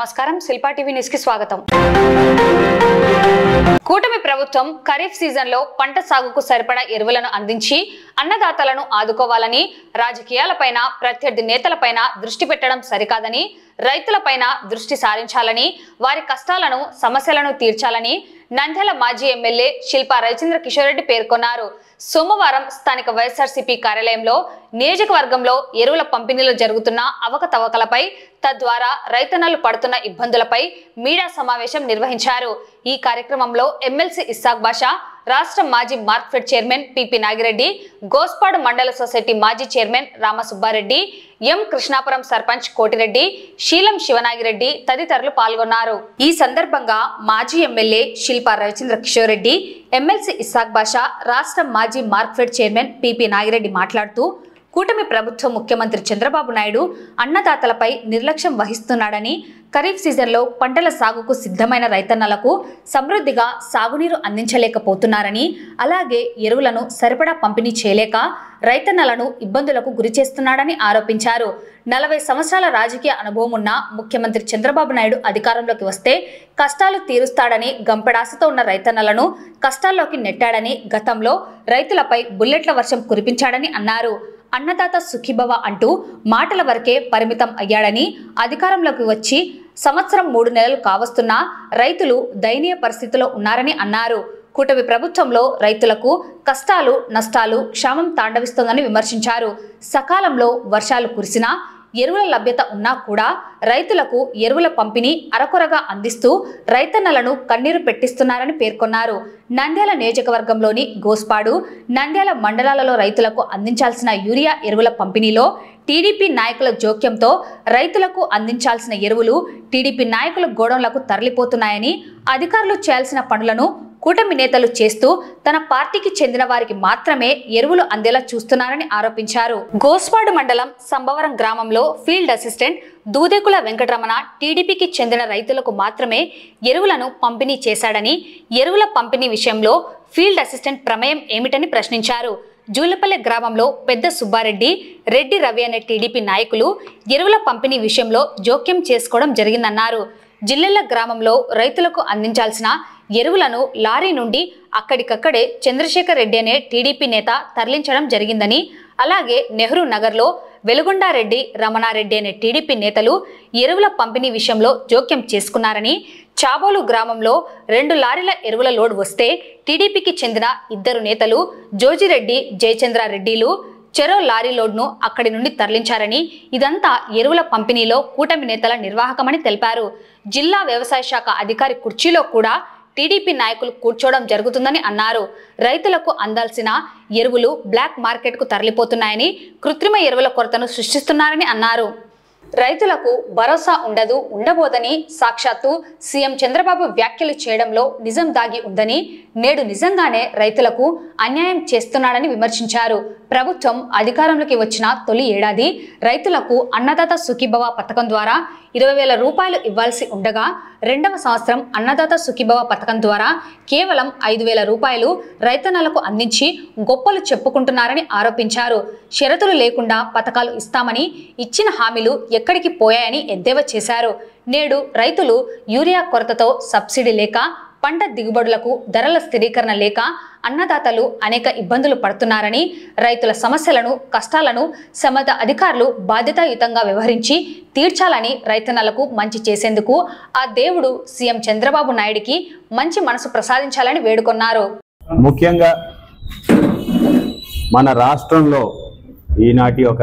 నమస్కారం Shilpa TV news కి స్వాగతం। కూటమి ప్రభుత్వం ఖరీఫ్ సీజన్ లో పంట సాగుకు సరిపడా ఎరువులను అందించి అన్నదాతలను ఆదుకోవాలని, రాజకీయాలపైన ప్రత్యర్థి నేతలపైన దృష్టి పెట్టడం సరికాదని, రైతులపైన దృష్టి సారించాలని, వారి కష్టాలను సమస్యలను తీర్చాలని నంద్యాల మాజీ ఎమ్మెల్యే శిల్పా రవిచంద్ర కిషోర్ రెడ్డి పేర్కొన్నారు। సోమవారం స్థానిక వైఎస్ఆర్సీపీ కార్యాలయంలో నియోజకవర్గంలో ఎరువుల పంపిణీలో జరుగుతున్న అవకతవకలపై, తద్వారా రైతన్నలు పడుతున్న ఇబ్బందులపై మీడియా సమావేశం నిర్వహించారు। ఈ కార్యక్రమంలో ఎమ్మెల్సీ ఇస్సాక్ బాషా, రాష్ట్ర మాజీ మార్క్ఫెడ్ చైర్మన్ పిపి నాగిరెడ్డి, గోస్పాడు మండల సొసైటీ మాజీ చైర్మన్ రామసుబ్బారెడ్డి, ఎం కృష్ణాపురం సర్పంచ్ కోటిరెడ్డి, శీలం శివనాగిరెడ్డి తదితరులు పాల్గొన్నారు। ఈ సందర్భంగా మాజీ MLA Shilpa Ravichandra Kishore Reddy, MLC Isaac బాషా, రాష్ట్ర మాజీ మార్క్ఫెడ్ చైర్మన్ పిపి నాగిరెడ్డి మాట్లాడుతూ కూటమి ప్రభుత్వం ముఖ్యమంత్రి చంద్రబాబు నాయుడు అన్నదాతలపై నిర్లక్ష్యం వహిస్తున్నాడని, ఖరీఫ్ సీజన్లో పంటల సాగుకు సిద్ధమైన రైతన్నలకు సమృద్ధిగా సాగునీరు అందించలేకపోతున్నారని, అలాగే ఎరువులను సరిపడా పంపిణీ చేయలేక రైతన్నలను ఇబ్బందులకు గురి చేస్తున్నాడని ఆరోపించారు। 40 సంవత్సరాల రాజకీయ అనుభవం ఉన్న ముఖ్యమంత్రి చంద్రబాబు నాయుడు అధికారంలోకి వస్తే కష్టాలు తీరుస్తాడని గంపెడాసతో ఉన్న రైతన్నలను కష్టాల్లోకి నెట్టాడని, గతంలో రైతులపై బుల్లెట్ల వర్షం కురిపించాడని అన్నారు। అన్నదాత సుఖీభవ అంటూ మాటల వరకే పరిమితం అయ్యాడని, అధికారంలోకి వచ్చి సంవత్సరం 3 నెలలు కావస్తున్నా రైతులు దయనీయ పరిస్థితిలో ఉన్నారని అన్నారు। కూటమి ప్రభుత్వంలో రైతులకు కష్టాలు, నష్టాలు, క్షామం తాండవిస్తోందని విమర్శించారు। సకాలంలో వర్షాలు కురిసినా, ఎరువుల లభ్యత ఉన్నా కూడా రైతులకు ఎరువుల పంపిణీ అరకొరగా అందిస్తూ రైతన్నలను కన్నీరు పెట్టిస్తున్నారని పేర్కొన్నారు। నంద్యాల నియోజకవర్గంలోని గోస్పాడు, నంద్యాల మండలాలలో రైతులకు అందించాల్సిన యూరియా ఎరువుల పంపిణీలో టీడీపీ నాయకుల జోక్యంతో రైతులకు అందించాల్సిన ఎరువులు టీడీపీ నాయకుల గోడౌన్లకు తరలిపోతున్నాయని, అధికారులు చేయాల్సిన పనులను కూటమి నేతలు చేస్తూ తన పార్టీకి చెందిన వారికి మాత్రమే ఎరువులు అందేలా చూస్తున్నారని ఆరోపించారు। గోస్పాడు మండలం సంబవరం గ్రామంలో ఫీల్డ్ అసిస్టెంట్ దూదేకుల వెంకటరమణ టీడీపీకి చెందిన రైతులకు మాత్రమే ఎరువులను పంపిణీ చేశాడని, ఎరువుల పంపిణీ విషయంలో ఫీల్డ్ అసిస్టెంట్ ప్రమేయం ఏమిటని ప్రశ్నించారు। జూలపల్లె గ్రామంలో పెద్ద సుబ్బారెడ్డి, రెడ్డి రవి అనే టీడీపీ నాయకులు ఎరువుల పంపిణీ విషయంలో జోక్యం చేసుకోవడం జరిగిందన్నారు। జిల్లెళ్ల గ్రామంలో రైతులకు అందించాల్సిన ఎరువులను లారీ నుండి అక్కడికక్కడే చంద్రశేఖర్ రెడ్డి అనే టీడీపీ నేత తరలించడం జరిగిందని, అలాగే నెహ్రూ నగర్లో వెలుగొండారెడ్డి, రమణారెడ్డి అనే టీడీపీ నేతలు ఎరువుల పంపిణీ విషయంలో జోక్యం చేసుకున్నారని, చాబోలు గ్రామంలో 2 లారీల ఎరువుల లోడ్ వస్తే టీడీపీకి చెందిన 2 నేతలు జోజిరెడ్డి, జయచంద్రారెడ్డిలు చెరో లారీ లోడ్ను అక్కడి నుండి తరలించారని, ఇదంతా ఎరువుల పంపిణీలో కూటమి నేతల నిర్వాహకమని తెలిపారు। జిల్లా వ్యవసాయ శాఖ అధికారి కుర్చీలో కూడా టీడీపీ నాయకులు కూర్చోవడం జరుగుతుందని అన్నారు। రైతులకు అందాల్సిన ఎరువులు బ్లాక్ మార్కెట్కు తరలిపోతున్నాయని, కృత్రిమ ఎరువుల కొరతను సృష్టిస్తున్నారని అన్నారు। రైతులకు భరోసా ఉండబోదని సాక్షాత్తు సీఎం చంద్రబాబు వ్యాఖ్యలు చేయడంలో నిజం దాగి ఉందని, నేడు నిజంగానే రైతులకు అన్యాయం చేస్తున్నాడని విమర్శించారు। ప్రభుత్వం అధికారంలోకి వచ్చిన తొలి ఏడాది రైతులకు అన్నదాత సుఖీభవ పథకం ద్వారా 20,000 రూపాయలు ఇవ్వాల్సి ఉండగా, 2వ సంవత్సరం అన్నదాత సుఖీభవ పథకం ద్వారా కేవలం 5,000 రూపాయలు రైతన్నలకు అందించి గొప్పలు చెప్పుకుంటున్నారని ఆరోపించారు। షరతులు లేకుండా పథకాలు ఇస్తామని ఇచ్చిన హామీలు ఎక్కడికి పోయాయని ఎద్దేవా చేశారు। నేడు రైతులు యూరియా కొరతతో, సబ్సిడీ లేక, పంట దిగుబడులకు ధరల స్థిరీకరణ లేక అన్నదాతలు అనేక ఇబ్బందులు పడుతున్నారని, రైతుల సమస్యలను, కష్టాలను సంబంధిత అధికారులు బాధ్యతాయుతంగా వ్యవహరించి తీర్చాలని, రైతన్నలకు మంచి చేసేందుకు ఆ దేవుడు సీఎం చంద్రబాబు నాయుడికి మంచి మనసు ప్రసాదించాలని వేడుకొన్నారు। ముఖ్యంగా మన రాష్ట్రంలో ఈనాటి ఒక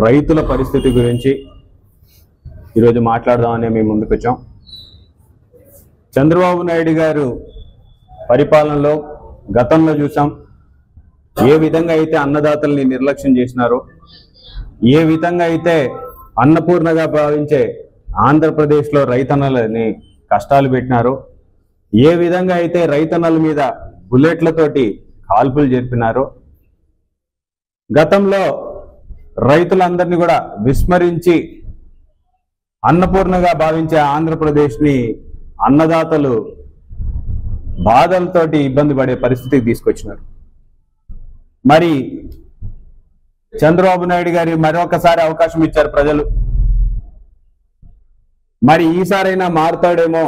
రైతుల పరిస్థితి గురించి ఈరోజు మాట్లాడదామని మేము ముందుకు వచ్చాం। చంద్రబాబు నాయుడు గారు పరిపాలనలో గతంలో చూసాం ఏ విధంగా అయితే అన్నదాతల్ని నిర్లక్ష్యం చేసినారో, ఏ విధంగా అయితే అన్నపూర్ణగా భావించే ఆంధ్రప్రదేశ్లో రైతన్నలని కష్టాలు పెట్టినారో, ఏ విధంగా అయితే రైతన్నల మీద బుల్లెట్లతోటి కాల్పులు జరిపినారో, గతంలో రైతులందరినీ కూడా విస్మరించి అన్నపూర్ణగా భావించే ఆంధ్రప్రదేశ్ని అన్నదాతలు బాధలతోటి ఇబ్బంది పడే పరిస్థితికి తీసుకొచ్చినారు। మరి చంద్రబాబు నాయుడు గారి మరొకసారి అవకాశం ఇచ్చారు ప్రజలు। మరి ఈసారైనా మారుతాడేమో,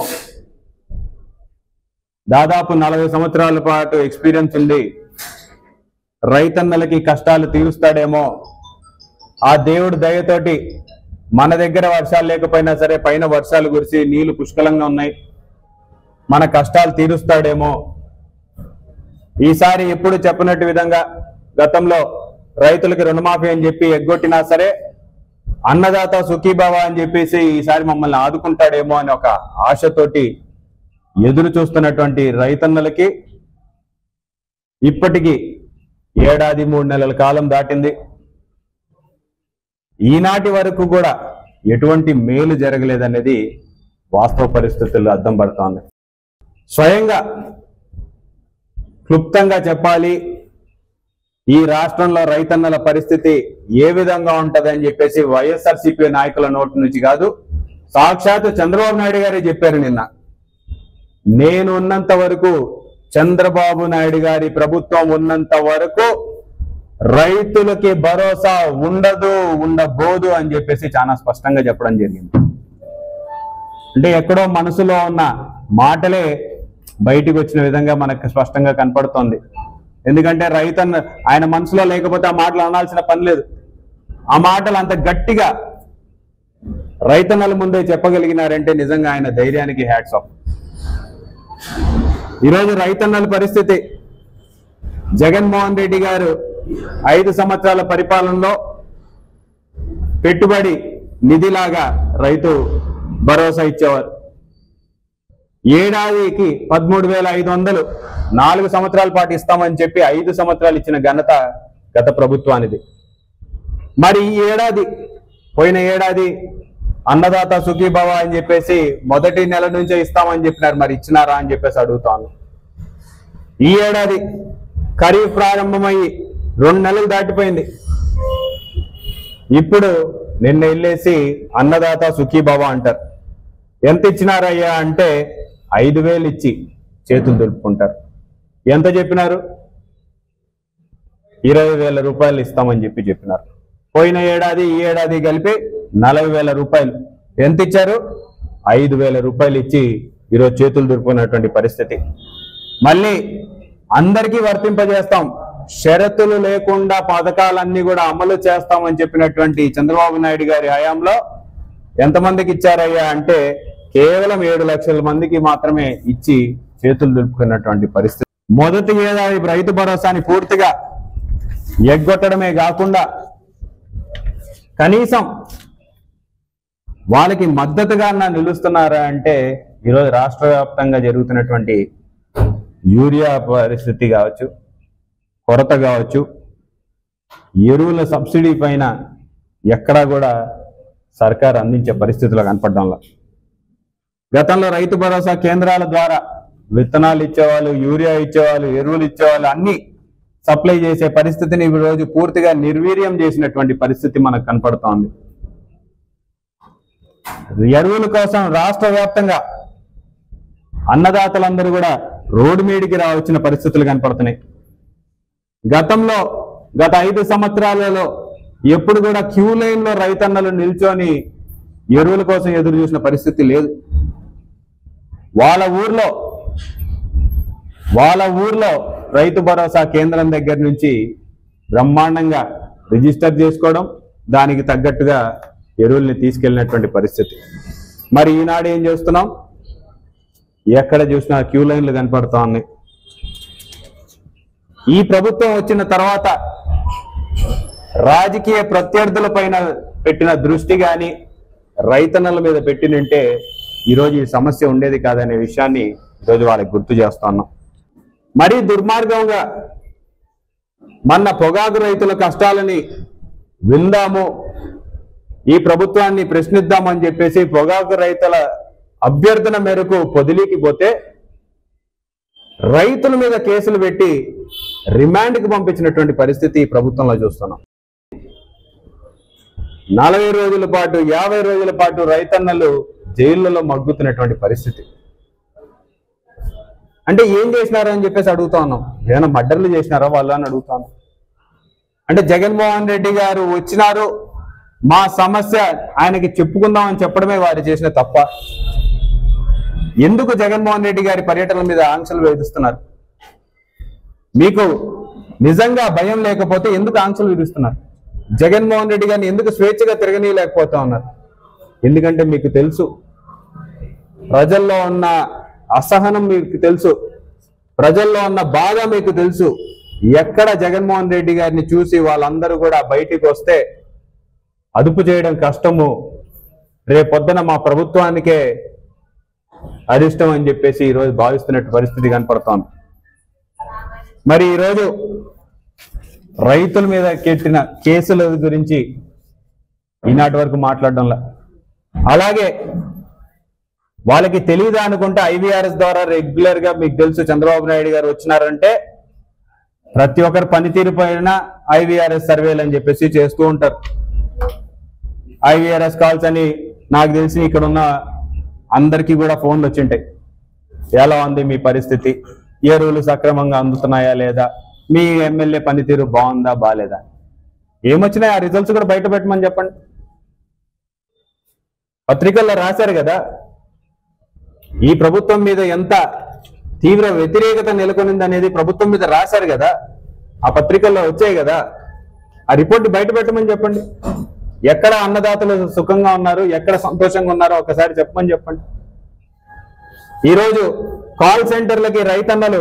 దాదాపు 40 సంవత్సరాల పాటు ఎక్స్పీరియన్స్ ఉంది, రైతన్నలకి కష్టాలు తీరుస్తాడేమో, ఆ దేవుడి దయతోటి మన దగ్గర వర్షాలు లేకపోయినా సరే పైన వర్షాలు కురిసి నీళ్లు పుష్కలంగా ఉన్నాయి, మన కష్టాలు తీరుస్తాడేమో. ఈసారి ఎప్పుడు చెప్పినట్టు విధంగా గతంలో రైతులకి రుణమాఫీ అని చెప్పి ఎగ్గొట్టినా సరే అన్నదాత సుఖీభవ అని చెప్పేసి ఈసారి మమ్మల్ని ఆదుకుంటాడేమో అని ఒక ఆశతోటి ఎదురు చూస్తున్నటువంటి రైతన్నలకి ఇప్పటికీ 1 ఏడాది 3 నెలల కాలం దాటింది. ఈనాటి వరకు కూడా ఎటువంటి మేలు జరగలేదనేది వాస్తవ పరిస్థితుల్లో అద్దం పడుతోంది. స్వయంగా క్లుప్తంగా చెప్పాలి, ఈ రాష్ట్రంలో రైతన్నల పరిస్థితి ఏ విధంగా ఉంటదని చెప్పేసి వైఎస్ఆర్సీపీ నాయకుల నోటి నుంచి కాదు, సాక్షాత్ చంద్రబాబు నాయుడు గారే చెప్పారు నిన్న. నేను ఉన్నంత వరకు, చంద్రబాబు నాయుడు గారి ప్రభుత్వం ఉన్నంత వరకు రైతులకి భరోసా ఉండదు, ఉండబోదు అని చెప్పేసి చాలా స్పష్టంగా చెప్పడం జరిగింది. అంటే ఎక్కడో మనసులో ఉన్న మాటలే బయటికి వచ్చిన విధంగా మనకు స్పష్టంగా కనపడుతోంది. ఎందుకంటే రైతన్న ఆయన మనసులో లేకపోతే ఆ మాటలు అనాల్సిన పని లేదు. ఆ మాటలు అంత గట్టిగా రైతన్నల ముందే చెప్పగలిగినారంటే నిజంగా ఆయన ధైర్యానికి హ్యాట్స్ ఆఫ్. ఈరోజు రైతన్నల పరిస్థితి, జగన్మోహన్ రెడ్డి గారు 5 సంవత్సరాల పరిపాలనలో పెట్టుబడి నిధిలాగా రైతు భరోసా ఇచ్చేవారు. ఏడాదికి 13,500 4 సంవత్సరాల పాటు ఇస్తామని చెప్పి 5 సంవత్సరాలు ఇచ్చిన ఘనత గత ప్రభుత్వానిది. మరి ఈ ఏడాది, పోయిన ఏడాది అన్నదాత సుఖీభవ అని చెప్పేసి మొదటి నెల నుంచే ఇస్తామని చెప్పినారు, మరి ఇచ్చినారా అని చెప్పేసి అడుగుతాను. ఈ ఏడాది ఖరీఫ్ ప్రారంభమయ్యి 2 నెలలు దాటిపోయింది. ఇప్పుడు నిన్న వెళ్ళేసి అన్నదాత సుఖీభవ అంటారు. ఎంత ఇచ్చినారయ్యా అంటే 5,000 ఇచ్చి చేతులు దులుపుకుంటారు. ఎంత చెప్పినారు? 20,000 రూపాయలు ఇస్తామని చెప్పినారు. పోయిన ఏడాది ఈ ఏడాది కలిపి 40,000 రూపాయలు. ఎంత ఇచ్చారు? 5,000 రూపాయలు ఇచ్చి ఈరోజు చేతులు దులుపుకున్నటువంటి పరిస్థితి. మళ్ళీ అందరికీ వర్తింపజేస్తాం, షరతులు లేకుండా పథకాలన్నీ కూడా అమలు చేస్తామని చెప్పినటువంటి చంద్రబాబు నాయుడు గారి హయాంలో ఎంతమందికి ఇచ్చారయ్యా అంటే కేవలం 7 లక్షల మందికి మాత్రమే ఇచ్చి చేతులు దులుపుకున్నటువంటి పరిస్థితి. మొదటి ఏడాది రైతు భరోసాని పూర్తిగా ఎగ్గొట్టడమే కాకుండా కనీసం వాళ్ళకి మద్దతుగా నిలుస్తున్నారా అంటే ఈరోజు రాష్ట్ర వ్యాప్తంగా జరుగుతున్నటువంటి యూరియా పరిస్థితి కావచ్చు, కొరత కావచ్చు, ఎరువుల సబ్సిడీ పైన ఎక్కడా కూడా సర్కారు అందించే పరిస్థితులు కనపడడంలో, గతంలో రైతు భరోసా కేంద్రాల ద్వారా విత్తనాలు ఇచ్చేవాళ్ళు, యూరియా ఇచ్చేవాళ్ళు, ఎరువులు ఇచ్చేవాళ్ళు, అన్ని సప్లై చేసే పరిస్థితిని ఈ రోజు పూర్తిగా నిర్వీర్యం చేసినటువంటి పరిస్థితి మనకు కనపడుతోంది. ఎరువుల కోసం రాష్ట్ర వ్యాప్తంగా అన్నదాతలందరూ కూడా రోడ్డు మీదకి రావచ్చిన పరిస్థితులు కనపడుతున్నాయి. గతంలో గత 5 సంవత్సరాలలో ఎప్పుడు కూడా క్యూ లైన్ లో రైతన్నలు నిల్చొని ఎరువుల కోసం ఎదురు చూసిన పరిస్థితి లేదు. వాళ్ళ ఊర్లో రైతు భరోసా కేంద్రం దగ్గర నుంచి బ్రహ్మాండంగా రిజిస్టర్ చేసుకోవడం, దానికి తగ్గట్టుగా ఎరువుల్ని తీసుకెళ్ళినటువంటి పరిస్థితి. మరి ఈనాడు ఏం చేస్తున్నాం? ఎక్కడ చూసినా క్యూ లైన్లు కనపడుతూ ఉన్నాయి. ఈ ప్రభుత్వం వచ్చిన తర్వాత రాజకీయ ప్రత్యర్థుల పైన పెట్టిన దృష్టి కానీ రైతన్నల మీద పెట్టినంటే ఈరోజు ఈ సమస్య ఉండేది కాదనే విషయాన్ని ఈరోజు వాళ్ళకి గుర్తు చేస్తున్నాం. మరీ దుర్మార్గంగా మొన్న పొగాకు రైతుల కష్టాలని విందాము, ఈ ప్రభుత్వాన్ని ప్రశ్నిద్దామని చెప్పేసి పొగాకు రైతుల అభ్యర్థన మేరకు పొదిలీకి పోతే రైతుల మీద కేసులు పెట్టి రిమాండ్కి పంపించినటువంటి పరిస్థితి ఈ ప్రభుత్వంలో చూస్తున్నాం. 40 రోజుల పాటు 50 రోజుల పాటు రైతన్నలు జైళ్లలో మగ్గుతున్నటువంటి పరిస్థితి. అంటే ఏం చేసినారా అని చెప్పేసి అడుగుతా ఉన్నాం. ఏమైనా మర్డర్లు చేసినారా వాళ్ళు అని అడుగుతాను. అంటే జగన్మోహన్ రెడ్డి గారు వచ్చినారు, మా సమస్య ఆయనకి చెప్పుకుందామని చెప్పడమే వారు చేసిన తప్ప. ఎందుకు జగన్మోహన్ రెడ్డి గారి పర్యటనల మీద ఆంక్షలు విధిస్తున్నారు? మీకు నిజంగా భయం లేకపోతే ఎందుకు ఆంక్షలు విధిస్తున్నారు? జగన్మోహన్ రెడ్డి గారిని ఎందుకు స్వేచ్ఛగా తిరగనీయలేకపోతా ఉన్నారు? ఎందుకంటే మీకు తెలుసు, ప్రజల్లో ఉన్న అసహనం మీకు తెలుసు, ప్రజల్లో ఉన్న బాధ మీకు తెలుసు. ఎక్కడ జగన్మోహన్ రెడ్డి గారిని చూసి వాళ్ళందరూ కూడా బయటికి వస్తే అదుపు చేయడం కష్టము, రేపొద్దున మా ప్రభుత్వానికే అరిష్టం అని చెప్పేసి ఈరోజు భావిస్తున్నట్టు పరిస్థితి కనపడుతోంది. మరి ఈరోజు రైతుల మీద కెట్టిన కేసుల గురించి ఈనాటి వరకు మాట్లాడడంలా, అలాగే వాళ్ళకి తెలియదా అనుకుంటే IVRS ద్వారా రెగ్యులర్ గా మీకు తెలుసు చంద్రబాబు నాయుడు గారు వచ్చినారంటే ప్రతి ఒక్కరు పనితీరు పైన IVRS సర్వేలు అని చెప్పేసి చేస్తూ ఉంటారు. IVRS కాల్స్ అని నాకు తెలిసి ఇక్కడ ఉన్న అందరికీ కూడా ఫోన్లు వచ్చింటాయి. ఎలా ఉంది మీ పరిస్థితి, ఎరువులు సక్రమంగా అందుతున్నాయా లేదా, మీ ఎమ్మెల్యే పనితీరు బాగుందా బాలేదా, ఏమొచ్చినాయి ఆ రిజల్ట్స్ కూడా బయట పెట్టమని చెప్పండి. పత్రికల్లో రాశారు కదా ఈ ప్రభుత్వం మీద ఎంత తీవ్ర వ్యతిరేకత నెలకొనింది అనేది ప్రభుత్వం మీద రాశారు కదా, ఆ పత్రికల్లో వచ్చాయి కదా, ఆ రిపోర్ట్ బయట పెట్టమని చెప్పండి. ఎక్కడ అన్నదాతలు సుఖంగా ఉన్నారు, ఎక్కడ సంతోషంగా ఉన్నారో ఒకసారి చెప్పమని చెప్పండి. ఈరోజు కాల్ సెంటర్లకి రైతన్నలు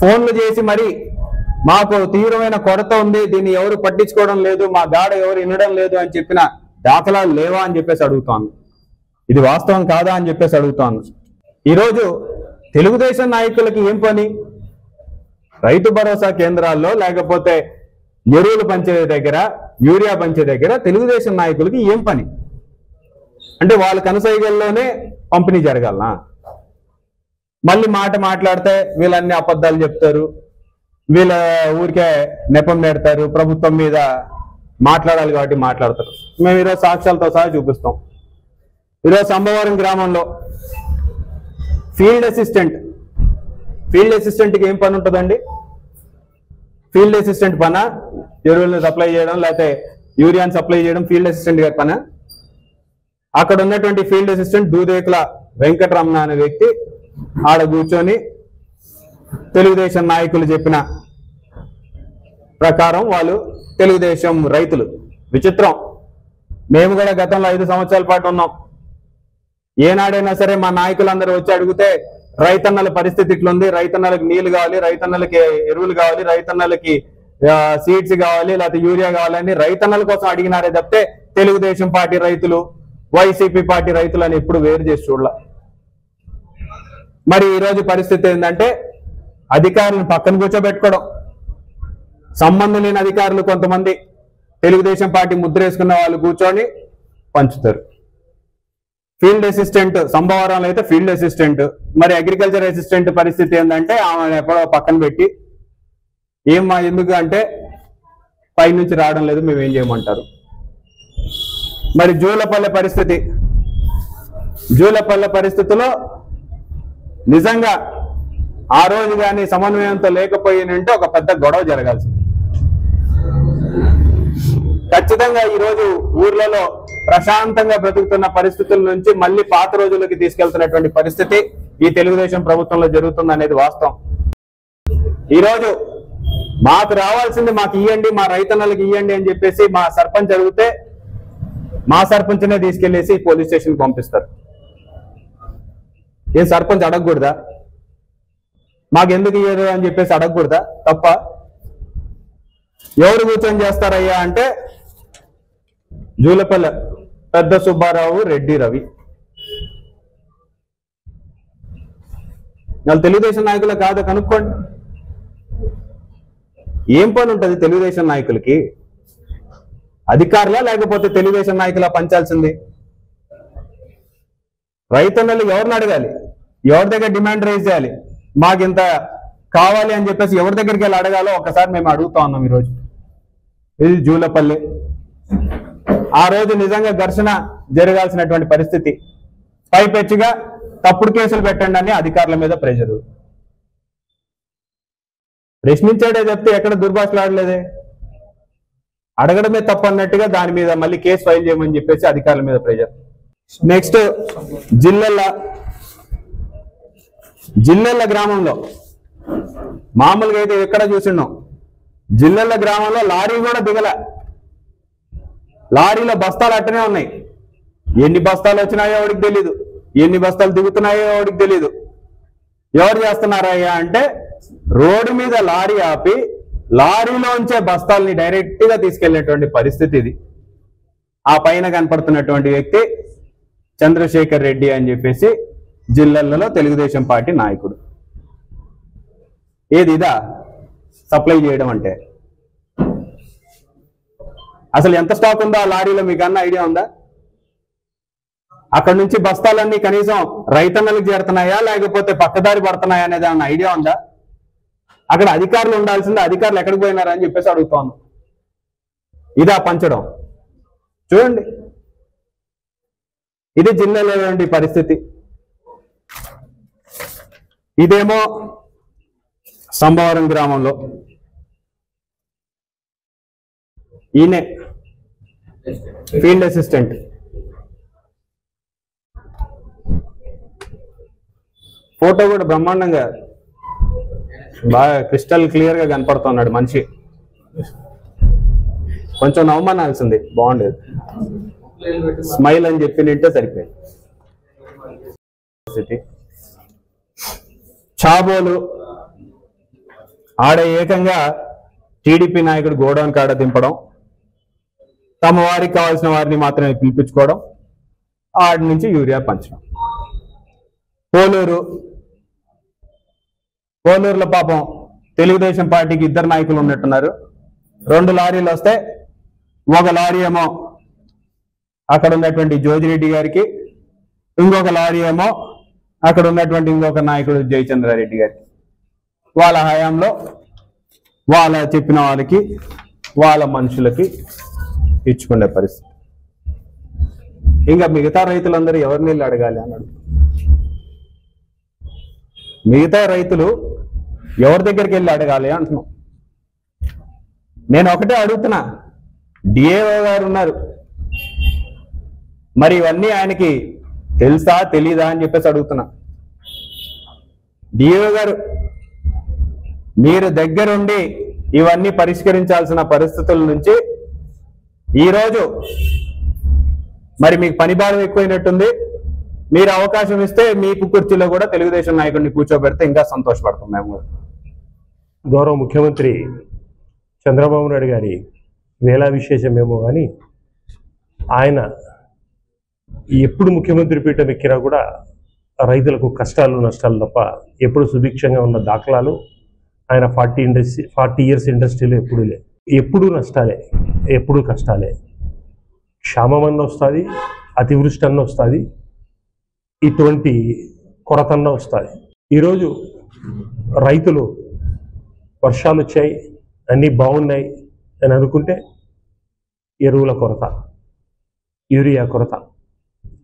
ఫోన్లు చేసి మరి మాకు తీవ్రమైన కొరత ఉంది, దీన్ని ఎవరు పట్టించుకోవడం లేదు, మా గాడ ఎవరు వినడం లేదు అని చెప్పిన దాఖలాలు లేవా అని చెప్పేసి అడుగుతాను. ఇది వాస్తవం కాదా అని చెప్పేసి అడుగుతాను. ఈరోజు తెలుగుదేశం నాయకులకి ఏం పని? రైతు భరోసా కేంద్రాల్లో లేకపోతే ఎరువులు పంచే దగ్గర, యూరియా పంచే దగ్గర తెలుగుదేశం నాయకులకి ఏం పని? అంటే వాళ్ళ కనసైగల్లోనే పంపిణీ జరగాలనా? మళ్ళీ మాట మాట్లాడితే వీళ్ళన్ని అబద్ధాలు చెప్తారు, వీళ్ళ ఊరికే నెపం పెడతారు, ప్రభుత్వం మీద మాట్లాడాలి కాబట్టి మాట్లాడతారు. మేము ఈరోజు సాక్ష్యాలతో సహా చూపిస్తాం. ఈరోజు సంభవరం గ్రామంలో ఫీల్డ్ అసిస్టెంట్కి ఏం పని ఉంటుందండి? ఫీల్డ్ అసిస్టెంట్ పనా ఎరువులను సప్లై చేయడం లేకపోతే యూరియాని సప్లై చేయడం ఫీల్డ్ అసిస్టెంట్ గారి పనా? అక్కడ ఉన్నటువంటి ఫీల్డ్ అసిస్టెంట్ దూదేకుల వెంకటరమణ అనే వ్యక్తి ఆడ కూర్చొని తెలుగుదేశం నాయకులు చెప్పిన ప్రకారం వాళ్ళు తెలుగుదేశం రైతులు. విచిత్రం, మేము కూడా గతంలో 5 సంవత్సరాల పాటు ఉన్నాం. ఏనాడైనా సరే మా నాయకులందరూ వచ్చి అడిగితే రైతన్నల పరిస్థితి ఇట్లుంది, రైతన్నలకు నీళ్లు కావాలి, రైతన్నలకి ఎరువులు కావాలి, రైతన్నలకి సీడ్స్ కావాలి, లేకపోతే యూరియా కావాలని రైతన్నల కోసం అడిగినారే తప్పితే తెలుగుదేశం పార్టీ రైతులు, వైసీపీ పార్టీ రైతులు అని ఎప్పుడు వేరు చేసి చూడాల. మరి ఈరోజు పరిస్థితి ఏంటంటే అధికారులను పక్కన కూర్చోబెట్టుకోవడం, సంబంధం లేని అధికారులు కొంతమంది తెలుగుదేశం పార్టీ ముద్ర వేసుకున్న వాళ్ళు కూర్చొని పంచుతారు. ఫీల్డ్ అసిస్టెంట్ సంభవరంలో అయితే ఫీల్డ్ అసిస్టెంట్, మరి అగ్రికల్చర్ అసిస్టెంట్ పరిస్థితి ఏంటంటే ఆమె ఎక్కడో పక్కన పెట్టి ఏమా ఎందుకు అంటే పైనుంచి రావడం లేదు, మేము ఏం చేయమంటారు. మరి జూలపల్లె పరిస్థితిలో నిజంగా ఆ రోజు కానీ సమన్వయంతో లేకపోయినంటే ఒక పెద్ద గొడవ జరగాల్సింది. ఖచ్చితంగా ఈరోజు ఊర్లలో ప్రశాంతంగా బ్రతుకుతున్న పరిస్థితుల నుంచి మళ్ళీ పాత రోజులకి తీసుకెళ్తున్నటువంటి పరిస్థితి ఈ తెలుగుదేశం ప్రభుత్వంలో జరుగుతుంది అనేది వాస్తవం. ఈరోజు మాకు రావాల్సింది మాకు ఇవ్వండి, మా రైతన్నలకు ఇవ్వండి అని చెప్పేసి మా సర్పంచ్ అడిగితే మా సర్పంచ్నే తీసుకెళ్లేసి పోలీస్ స్టేషన్కి పంపిస్తారు. ఏం సర్పంచ్ అడగకూడదా? మాకు ఎందుకు ఇయ్యరు అని చెప్పేసి అడగకూడదా? తప్ప ఎవరు కూర్చొని చేస్తారయ్యా అంటే జూలపల్లె పెద్ద సుబ్బారావు, రెడ్డి రవి. వాళ్ళు తెలుగుదేశం నాయకులు కాదు కనుక్కోండి. ఏం పని ఉంటుంది తెలుగుదేశం నాయకులకి? అధికారులా లేకపోతే తెలుగుదేశం నాయకులా పంచాల్సింది? రైతన్నలు ఎవరిని అడగాలి, ఎవరి దగ్గర డిమాండ్ రైజ్ చేయాలి, మాకు ఇంత కావాలి అని చెప్పేసి ఎవరి దగ్గరికి వెళ్ళి అడగాలో ఒకసారి మేము అడుగుతా ఉన్నాం. ఈరోజు ఇది జూలపల్లి. ఆ రోజు నిజంగా ఘర్షణ జరగాల్సినటువంటి పరిస్థితి, పైపెచ్చిగా తప్పుడు కేసులు పెట్టండి అని అధికారుల మీద ప్రెషరు. ప్రశ్నించాడే చెప్తే ఎక్కడ దుర్భాషలు ఆడలేదే. అడగడమే తప్పన్నట్టుగా దాని మీద మళ్ళీ కేసు ఫైల్ చేయమని చెప్పేసి అధికారుల మీద ప్రెజర్. నెక్స్ట్ జిల్లెళ్ళ గ్రామంలో మామూలుగా అయితే ఎక్కడ చూసిన్నాం, జిల్లెళ్ళ గ్రామంలో లారీ కూడా దిగల, లారీలో బస్తాలు అట్టనే ఉన్నాయి. ఎన్ని బస్తాలు వచ్చినాయో ఎవరికి తెలీదు, ఎన్ని బస్తాలు దిగుతున్నాయో ఎవరికి తెలీదు. ఎవరు చేస్తున్నారయ్యా అంటే రోడ్డు మీద లారీ ఆపి లారీలోంచే బస్తాల్ని డైరెక్ట్ గా తీసుకెళ్లేటువంటి పరిస్థితి ఇది. ఆ పైన కనపడుతున్నటువంటి వ్యక్తి చంద్రశేఖర్ రెడ్డి అని చెప్పేసి జిల్లాలలో తెలుగుదేశం పార్టీ నాయకుడు. ఏది ఇదా సప్లై చేయడం అంటే? అసలు ఎంత స్టాక్ ఉందో ఆ లారీలో మీకు అన్న ఐడియా ఉందా? అక్కడ నుంచి బస్తాలన్నీ కనీసం రైతన్నలకు చేరుతున్నాయా లేకపోతే పక్కదారి పడుతున్నాయా అనేది అన్న ఐడియా ఉందా? అక్కడ అధికారులు ఉండాల్సిందే, అధికారులు ఎక్కడికి పోయినారని చెప్పేసి అడుగుతాను. ఇదా పంచడం? చూడండి, ఇది జిల్లాలో పరిస్థితి. ఇదేమో సంభవరం గ్రామంలో ఈయనే ఫీల్డ్ అసిస్టెంట్. ఫోటో కూడా బ్రహ్మాండంగా బాగా క్రిస్టల్ క్లియర్ గా కనపడుతున్నాడు మనిషి. కొంచెం నవ్వమనాల్సింది, బాగుండేది. స్మైల్ అని చెప్పి నింటే సరిపోయింది. చాబోలు ఆడ ఏకంగా టీడీపీ నాయకుడు గోడౌన్ కాడ దింపడం, తమ వారికి కావాల్సిన వారిని మాత్రమే పిలిపించుకోవడం, ఆడి నుంచి యూరియా పంచడం. పోలూరులో పాపం తెలుగుదేశం పార్టీకి 2 నాయకులు ఉన్నట్టున్నారు. 2 లారీలు వస్తే ఒక లారీ ఏమో అక్కడ ఉన్నటువంటి జోజిరెడ్డి గారికి, ఇంకొక లారీ ఏమో అక్కడ ఉన్నటువంటి ఇంకొక నాయకుడు జయచంద్రారెడ్డి గారికి. వాళ్ళ హయాంలో వాళ్ళ చెప్పిన వాళ్ళకి వాళ్ళ మనుషులకి ఇచ్చుకునే పరిస్థితి. ఇంకా మిగతా రైతులందరూ ఎవరిని వెళ్ళి అడగాలి అన్నాడు. మిగతా రైతులు ఎవరి దగ్గరికి వెళ్ళి అడగాలి అంటున్నాం. నేను ఒకటే అడుగుతున్నా, డిఏఓ గారు ఉన్నారు, మరి ఇవన్నీ ఆయనకి తెలుసా తెలీదా అని చెప్పేసి అడుగుతున్నా. డిఏఓ గారు, మీరు దగ్గరుండి ఇవన్నీ పరిష్కరించాల్సిన పరిస్థితుల నుంచి ఈరోజు మరి మీకు పని భారం ఎక్కువైనట్టుంది. మీరు అవకాశం ఇస్తే మీకు కుర్చీలో కూడా తెలుగుదేశం నాయకుడిని కూర్చోబెడితే ఇంకా సంతోషపడతాం మేము. గౌరవ ముఖ్యమంత్రి చంద్రబాబు నాయుడు గారి వేళ విశేషమేమో కానీ ఆయన ఎప్పుడు ముఖ్యమంత్రి పీఠం ఎక్కినా కూడా రైతులకు కష్టాలు నష్టాలు తప్ప ఎప్పుడు సుభిక్షంగా ఉన్న దాఖలాలు ఆయన 40 ఇయర్స్ ఇండస్ట్రీలో ఎప్పుడూ లే. ఎప్పుడు నష్టాలే, ఎప్పుడు కష్టాలే. క్షామం అన్న వస్తుంది, అతివృష్టి అన్న వస్తుంది, ఇటువంటి కొరతన్న వస్తుంది. ఈరోజు రైతులు వర్షాలు వచ్చాయి, అన్నీ బాగున్నాయి అని అనుకుంటే ఎరువుల కొరత, యూరియా కొరత,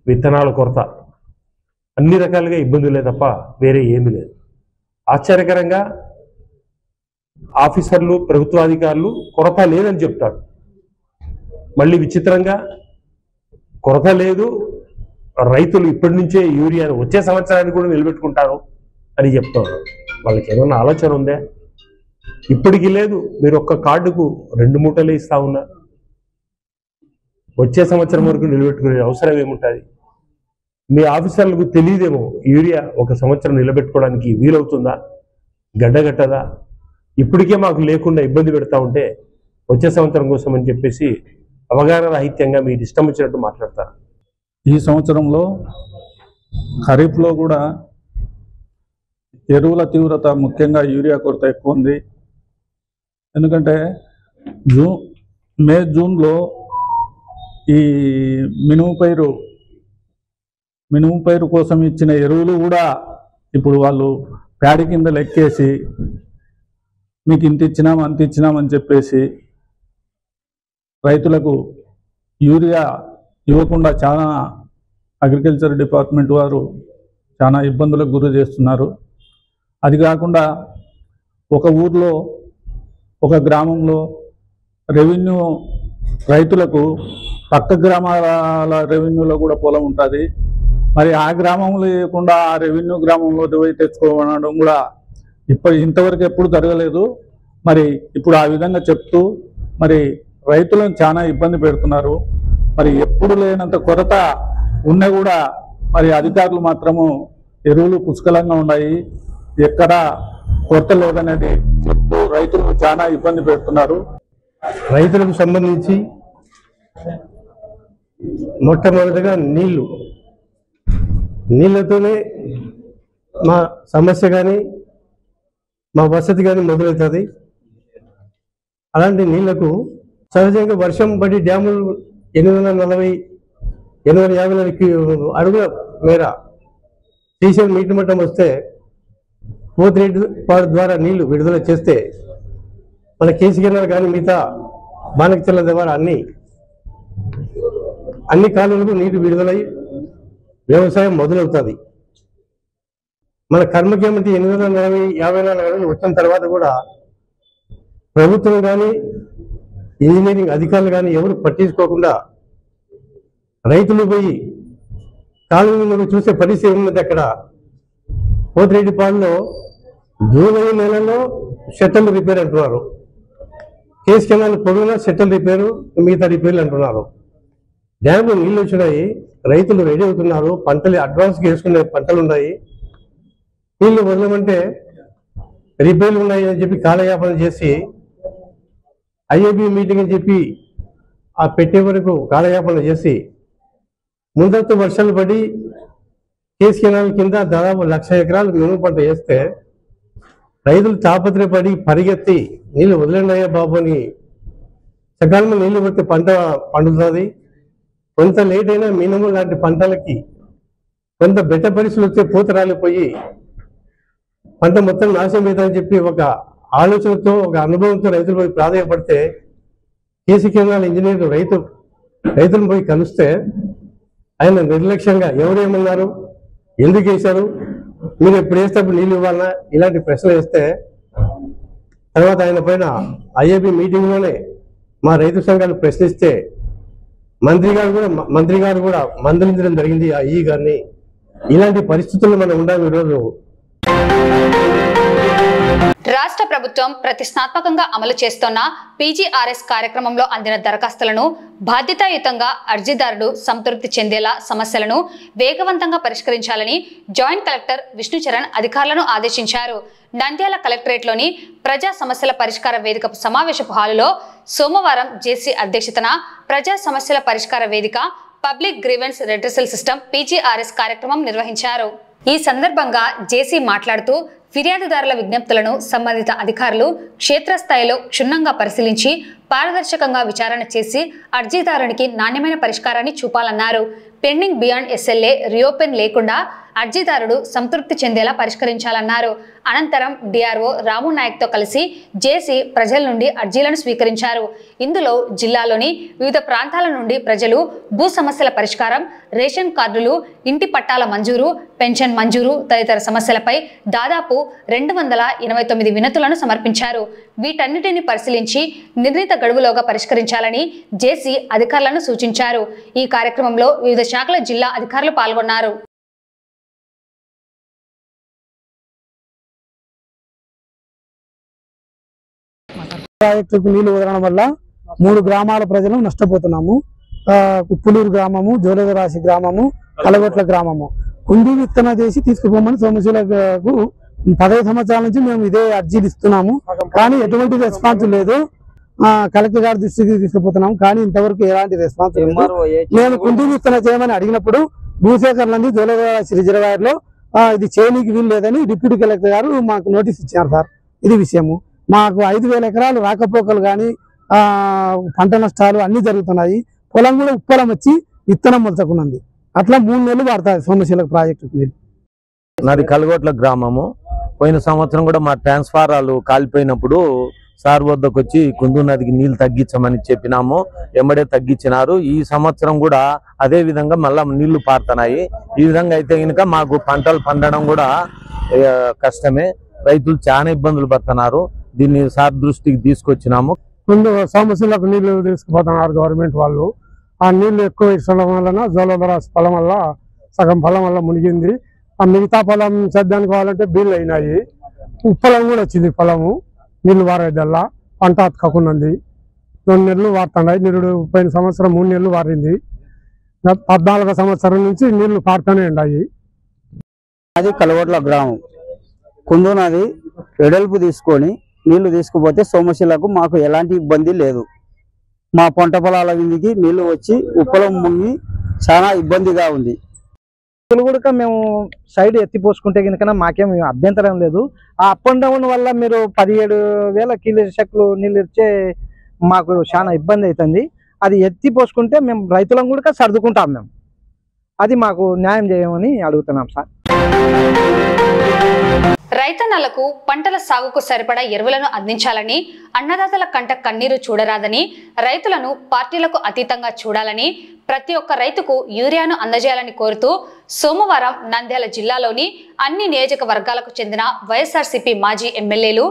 విత్తనాల కొరత, అన్ని రకాలుగా ఇబ్బందులే తప్ప వేరే ఏమీ లేదు. ఆశ్చర్యకరంగా ఆఫీసర్లు, ప్రభుత్వాధికారులు కొరత లేదని చెప్తారు. మళ్ళీ విచిత్రంగా కొరత లేదు, రైతులు ఇప్పటి నుంచే యూరియాను వచ్చే సంవత్సరానికి కూడా నిలబెట్టుకుంటారు అని చెప్తారు. వాళ్ళకి ఏమన్నా ఆలోచన ఉందా? ఇప్పటికీ లేదు. మీరు ఒక్క కార్డుకు 2 మూటలే ఇస్తా ఉన్నారు. వచ్చే సంవత్సరం వరకు నిలబెట్టుకునే అవసరం ఏముంటుంది? మీ ఆఫీసర్లకు తెలియదేమో యూరియా ఒక సంవత్సరం నిలబెట్టుకోవడానికి వీలవుతుందా, గడ్డగట్టదా? ఇప్పటికే మాకు లేకుండా ఇబ్బంది పెడతా ఉంటే వచ్చే సంవత్సరం కోసం అని చెప్పేసి అవగాహన రాహిత్యంగా మీరు ఇష్టం వచ్చినట్టు మాట్లాడతారు. ఈ సంవత్సరంలో ఖరీఫ్లో కూడా ఎరువుల తీవ్రత, ముఖ్యంగా యూరియా కొరత ఎక్కువ ఉంది. ఎందుకంటే మే జూన్లో ఈ మినుము పైరు కోసం ఇచ్చిన ఎరువులు కూడా ఇప్పుడు వాళ్ళు ప్యాడి కింద లెక్కేసి మీకు ఇంత ఇచ్చినాం అంత ఇచ్చినామని చెప్పేసి రైతులకు యూరియా ఇవ్వకుండా చాలా అగ్రికల్చర్ డిపార్ట్మెంట్ వారు చాలా ఇబ్బందులకు గురి చేస్తున్నారు. అది కాకుండా ఒక ఊర్లో, ఒక గ్రామంలో రెవెన్యూ రైతులకు పక్క గ్రామాల రెవెన్యూలో కూడా పొలం ఉంటుంది. మరి ఆ గ్రామంలో లేకుండా ఆ రెవెన్యూ గ్రామంలో పోయి తెచ్చుకోవడం కూడా ఇంతవరకు ఎప్పుడు జరగలేదు. మరి ఇప్పుడు ఆ విధంగా చెప్తూ మరి రైతులను చాలా ఇబ్బంది పెడుతున్నారు. మరి ఎప్పుడు లేనంత కొరత ఉన్నా కూడా మరి అధికారులు మాత్రము ఎరువులు పుష్కలంగా ఉన్నాయి, ఎక్కడ కొరత లేదనేది చెప్తూ రైతులకు చాలా ఇబ్బంది పెడుతున్నారు. రైతులకు సంబంధించి మొట్టమొదటిగా నీళ్ళతోనే మా సమస్య కానీ మా వసతి కానీ మొదలవుతుంది. అలాంటి నీళ్లకు సహజంగా వర్షం పడి డ్యాములు 840-850 అడుగుల మేర శ్రీశైలం నీటి మట్టం వస్తే పోతిరెడ్డి పాడు ద్వారా నీళ్లు విడుదల చేస్తే మన కేసీ కెనాల్ కానీ మిగతా బానకచర్ల ద్వారా అన్ని కాలువలకు నీరు విడుదలై వ్యవసాయం మొదలవుతుంది. మన కర్మకేమంటే 854 అడుగులు వచ్చిన తర్వాత కూడా ప్రభుత్వం కానీ ఇంజనీరింగ్ అధికారులు కానీ ఎవరు పట్టించుకోకుండా రైతులు పోయి కాలువలు చూసే పరిస్థితి ఉన్నది. అక్కడ పోతిరెడ్డిపాడులో జూలై నెలలో షట్టర్లు రిపేర్ అంటున్నారు, కేసీ కెనాల్ పొడవునా షట్టర్లు రిపేరు, మిగతా రిపేర్లు అంటున్నారు. డ్యామ్లో నీళ్ళు వచ్చినాయి, రైతులు రెడీ అవుతున్నారు, పంటలు అడ్వాన్స్గా వేసుకునే పంటలు ఉన్నాయి. నీళ్ళు వదలమంటే రిపేర్లు ఉన్నాయి అని చెప్పి కాలయాపన చేసి ఐఏబీ మీటింగ్ అని చెప్పి ఆ పెట్టే వరకు కాలయాపన చేసి ముందస్తు వర్షాలు పడి కేసీ కెనాల్ కింద దాదాపు 1,00,000 ఎకరాలు మినుము పంట వేస్తే రైతులు తాపత్రయపడి పరిగెత్తి నీళ్ళు వదిలేండియా బాబు అని సకాలంలో నీళ్లు పడితే పంట పండుతుంది. కొంత లేట్ అయినా మినుము లాంటి పంటలకి కొంత బెట్ట పరిస్థితులు వస్తే పూత రాలిపోయి పంట మొత్తం నాశనం అవుతుందని చెప్పి ఒక ఆలోచనతో ఒక అనుభవంతో రైతులు పోయి ప్రాధాన్యపడితే కేసీ కెనాల్ ఇంజనీర్ రైతులను పోయి కలిస్తే ఆయన నిర్లక్ష్యంగా ఎవరేమన్నారు, ఎందుకు వేశారు, మీరు ఎప్పుడు వేసేటప్పుడు నీళ్ళు ఇవ్వాలన్నా ఇలాంటి ప్రశ్నలు వేస్తే తర్వాత ఆయన పైన ఐఏబీ మీటింగ్లోనే మా రైతు సంఘాలు ప్రశ్నిస్తే మంత్రి గారు కూడా మందలించడం జరిగింది ఆ ఈ గారిని. ఇలాంటి పరిస్థితుల్లో మనం ఉండాలి ఈరోజు. రాష్ట్ర ప్రభుత్వం ప్రతిష్టాత్మకంగా అమలు చేస్తున్న పీజీఆర్ఎస్ కార్యక్రమంలో అందిన దరఖాస్తులను బాధ్యతాయుతంగా అర్జీదారుడు సంతృప్తి చెందేలా సమస్యలను వేగవంతంగా పరిష్కరించాలని జాయింట్ కలెక్టర్ విష్ణుచరణ్ అధికారులను ఆదేశించారు. నంద్యాల కలెక్టరేట్లోని ప్రజా సమస్యల పరిష్కార వేదిక సమావేశపు హాలులో సోమవారం జేసీ అధ్యక్షతన ప్రజా సమస్యల పరిష్కార వేదిక public grievance redressal system PGRS కార్యక్రమం నిర్వహించారు. ఈ సందర్భంగా జేసీ మాట్లాడుతూ ఫిర్యాదుదారుల విజ్ఞప్తులను సంబంధిత అధికారులు క్షేత్రస్థాయిలో క్షుణ్ణంగా పరిశీలించి పారదర్శకంగా విచారణ చేసి అర్జీదారునికి నాణ్యమైన పరిష్కారాన్ని చూపాలన్నారు. పెండింగ్ బియాండ్ ఎస్ఎల్ఏ రీఓపెన్ లేకుండా అర్జీదారుడు సంతృప్తి చెందేలా పరిష్కరించాలన్నారు. అనంతరం డిఆర్ఓ రాము నాయక్తో కలిసి జేసీ ప్రజల నుండి అర్జీలను స్వీకరించారు. ఇందులో జిల్లాలోని వివిధ ప్రాంతాల నుండి ప్రజలు భూ సమస్యల పరిష్కారం, రేషన్ కార్డులు, ఇంటి పట్టాల మంజూరు, పెన్షన్ మంజూరు తదితర సమస్యలపై దాదాపు 289 వినతులను సమర్పించారు. వీటన్నిటిని పరిశీలించి నిర్ణీత గడువులోగా పరిష్కరించాలని జేసీ అధికారులను సూచించారు. ఈ కార్యక్రమంలో వివిధ శాఖల జిల్లా అధికారులు పాల్గొన్నారు. ప్రాజెక్టుకు నీళ్లు వదలడం వల్ల 3 గ్రామాల ప్రజలు నష్టపోతున్నాము. కుప్పులూరు గ్రామము, జోలగరాశి గ్రామము, కలగొట్ల గ్రామము. కుండీ విత్తన చేసి తీసుకుపోమని సోమశీలకు 15 సంవత్సరాల నుంచి మేము ఇదే అర్జీలు ఇస్తున్నాము. కానీ ఎటువంటి రెస్పాన్స్ లేదు. కలెక్టర్ గారి దృష్టికి తీసుకుపోతున్నాము, కానీ ఇంతవరకు ఎలాంటి రెస్పాన్స్ లేదు. మేము కుండీ విత్తన చేయమని అడిగినప్పుడు భూసేకరణ జోలగరాశి రిజర్వాయర్ లో ఇది చేయనీకి వీలు లేదని డిప్యూటీ కలెక్టర్ గారు మాకు నోటీస్ ఇచ్చారు సార్. ఇది విషయము. మాకు 5,000 ఎకరాలు రాకపోకలు కానీ పంట నష్టాలు అన్ని జరుగుతున్నాయి. పొలం కూడా ఉప్పలం వచ్చి విత్తనం మొలచకున్నది. అట్లా 3 నెలలు పడతాయి సోమశీల ప్రాజెక్టు. నాది కలగొట్ల గ్రామము. పోయిన సంవత్సరం కూడా మా ట్రాన్స్ఫారాలు కాలిపోయినప్పుడు సార్ వద్దకు వచ్చి కుందు నదికి నీళ్లు తగ్గించమని చెప్పినాము. ఎమ్మడే తగ్గించినారు. ఈ సంవత్సరం కూడా అదే విధంగా మళ్ళా నీళ్లు పారుతున్నాయి. ఈ విధంగా అయితే కనుక మాకు పంటలు పండడం కూడా కష్టమే. రైతులు చాలా ఇబ్బందులు పడుతున్నారు. దీన్ని సార్ దృష్టికి తీసుకొచ్చినాము. ముందు సమస్యలకు నీళ్లు తీసుకుపోతున్నారు గవర్నమెంట్ వాళ్ళు. ఆ నీళ్లు ఎక్కువ ఇచ్చడం వలన జోలధర పొలం వల్ల సగం పొలం వల్ల మునిగింది. ఆ మిగతా పొలం సేద్యానికి కావాలంటే బీళ్ళు అయినాయి. ఉప్పలం కూడా వచ్చింది పొలము నీళ్లు వారేదల్లా పంట అతకకున్నది. 2 నెలలు వాడుతున్నాయి. నిరుడు పోయిన సంవత్సరం 3 నెలలు వారింది. 14వ సంవత్సరం నుంచి నీళ్లు పారుతూనే ఉన్నాయి. అది కలగొట్ల గ్రామం. కుందు నది వెడల్పు తీసుకొని నీళ్లు తీసుకుపోతే సోమశిలకు మాకు ఎలాంటి ఇబ్బంది లేదు. మా పంట పొలాల మీదకి నీళ్లు వచ్చి ఉప్పలం మునిగి చాలా ఇబ్బందిగా ఉంది. కూడా మేము సైడ్ ఎత్తిపోసుకుంటే కనుక మాకేం అభ్యంతరం లేదు. ఆ అప్ అండ్ డౌన్ వల్ల మీరు 17,000 క్యూసెక్లు నీళ్ళు ఇచ్చే మాకు చాలా ఇబ్బంది అవుతుంది. అది ఎత్తిపోసుకుంటే మేము రైతులం కూడా సర్దుకుంటాం. మేము అది మాకు న్యాయం చేయమని అడుగుతున్నాం సార్. రైతన్నలకు పంటల సాగుకు సరిపడా ఎరువులను అందించాలని, అన్నదాతల కంట కన్నీరు చూడరాదని, రైతులను పార్టీలకు అతీతంగా చూడాలని, ప్రతి ఒక్క రైతుకు యూరియాను అందజేయాలని కోరుతూ సోమవారం నంద్యాల జిల్లాలోని అన్ని నియోజకవర్గాలకు చెందిన వైఎస్ఆర్సీపీ మాజీ ఎమ్మెల్యేలు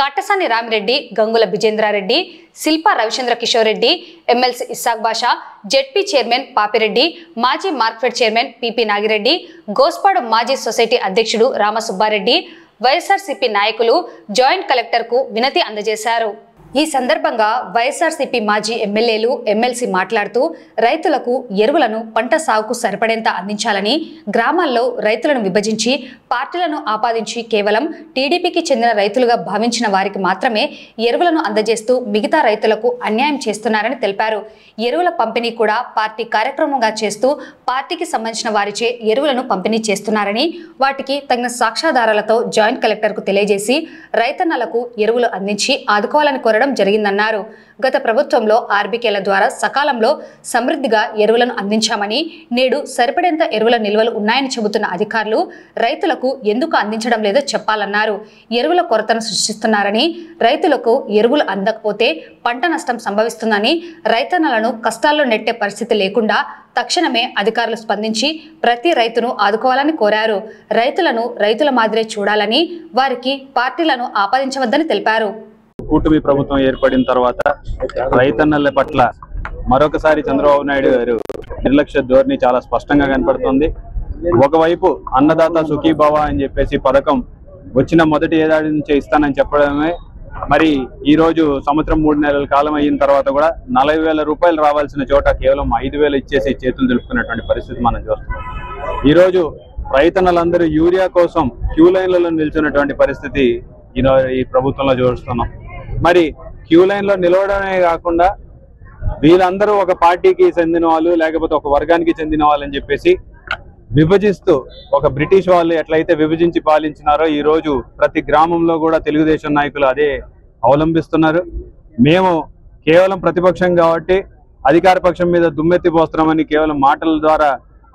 Katasani Ramireddy, Gangula Bijendrareddy, Shilpa Ravichandra Kishore Reddy, MLC Isaac Basha, ZP chairman Papireddy, మాజీ market chairman PP Nagireddy, Gospadu మాజీ సొసైటీ అధ్యక్షుడు రామసుబ్బారెడ్డి, వైఎస్ఆర్సీపీ నాయకులు జాయింట్ కలెక్టర్కు వినతి అందజేశారు. ఈ సందర్భంగా వైఎస్ఆర్సీపీ మాజీ ఎమ్మెల్యేలు, ఎమ్మెల్సీ మాట్లాడుతూ రైతులకు ఎరువులను పంట సాగుకు సరిపడేంత అందించాలని, గ్రామాల్లో రైతులను విభజించి పార్టీలను ఆపాదించి కేవలం టీడీపీకి చెందిన రైతులుగా భావించిన వారికి మాత్రమే ఎరువులను అందజేస్తూ మిగతా రైతులకు అన్యాయం చేస్తున్నారని తెలిపారు. ఎరువుల పంపిణీ కూడా పార్టీ కార్యక్రమంగా చేస్తూ పార్టీకి సంబంధించిన వారిచే ఎరువులను పంపిణీ చేస్తున్నారని, వాటికి తగిన సాక్ష్యాధారాలతో జాయింట్ కలెక్టర్కు తెలియజేసి రైతన్నలకు ఎరువులు అందించి ఆదుకోవాలని కోరడం జరిగిందన్నారు. గత ప్రభుత్వంలో ఆర్బీకేల ద్వారా సకాలంలో సమృద్ధిగా ఎరువులను అందించామని, నేడు సరిపడేంత ఎరువుల నిల్వలు ఉన్నాయని చెబుతున్న అధికారులు రైతులకు ఎందుకు అందించడం లేదో చెప్పాలన్నారు. ఎరువుల కొరతను సృష్టిస్తున్నారని, రైతులకు ఎరువులు అందకపోతే పంట నష్టం సంభవిస్తుందని, రైతన్నలను కష్టాల్లో నెట్టే పరిస్థితి లేకుండా తక్షణమే అధికారులు స్పందించి ప్రతి రైతును ఆదుకోవాలని కోరారు. రైతులను రైతుల మాదిరే చూడాలని, వారికి పార్టీలను ఆపాదించవద్దని తెలిపారు. కూటమి ప్రభుత్వం ఏర్పడిన తర్వాత రైతన్నల పట్ల మరొకసారి చంద్రబాబు నాయుడు గారు నిర్లక్ష్య ధోరణి చాలా స్పష్టంగా కనపడుతుంది. ఒకవైపు అన్నదాత సుఖీభవ అని చెప్పేసి పథకం వచ్చిన మొదటి ఏడాది నుంచే ఇస్తానని చెప్పడమే, మరి ఈ రోజు సంవత్సరం 3 నెలల కాలం అయిన తర్వాత కూడా 40,000 రూపాయలు రావాల్సిన చోట కేవలం 5,000 ఇచ్చేసి చేతులు దులుపుకున్నటువంటి పరిస్థితి మనం చూస్తున్నాం. ఈరోజు రైతన్నలందరూ యూరియా కోసం క్యూ లైన్లలో నిల్చున్నటువంటి పరిస్థితి ఈ ప్రభుత్వంలో చూస్తున్నాం. మరి క్యూ లైన్ లో నిలవడమే కాకుండా వీళ్ళందరూ ఒక పార్టీకి చెందిన వాళ్ళు, లేకపోతే ఒక వర్గానికి చెందిన వాళ్ళని చెప్పేసి విభజిస్తూ, ఒక బ్రిటిష్ వాళ్ళు ఎట్లయితే విభజించి పాలించినారో ఈ రోజు ప్రతి గ్రామంలో కూడా తెలుగుదేశం నాయకులు అదే అవలంబిస్తున్నారు. మేము కేవలం ప్రతిపక్షం కాబట్టి అధికార పక్షం మీద దుమ్మెత్తి పోస్తున్నామని కేవలం మాటల ద్వారా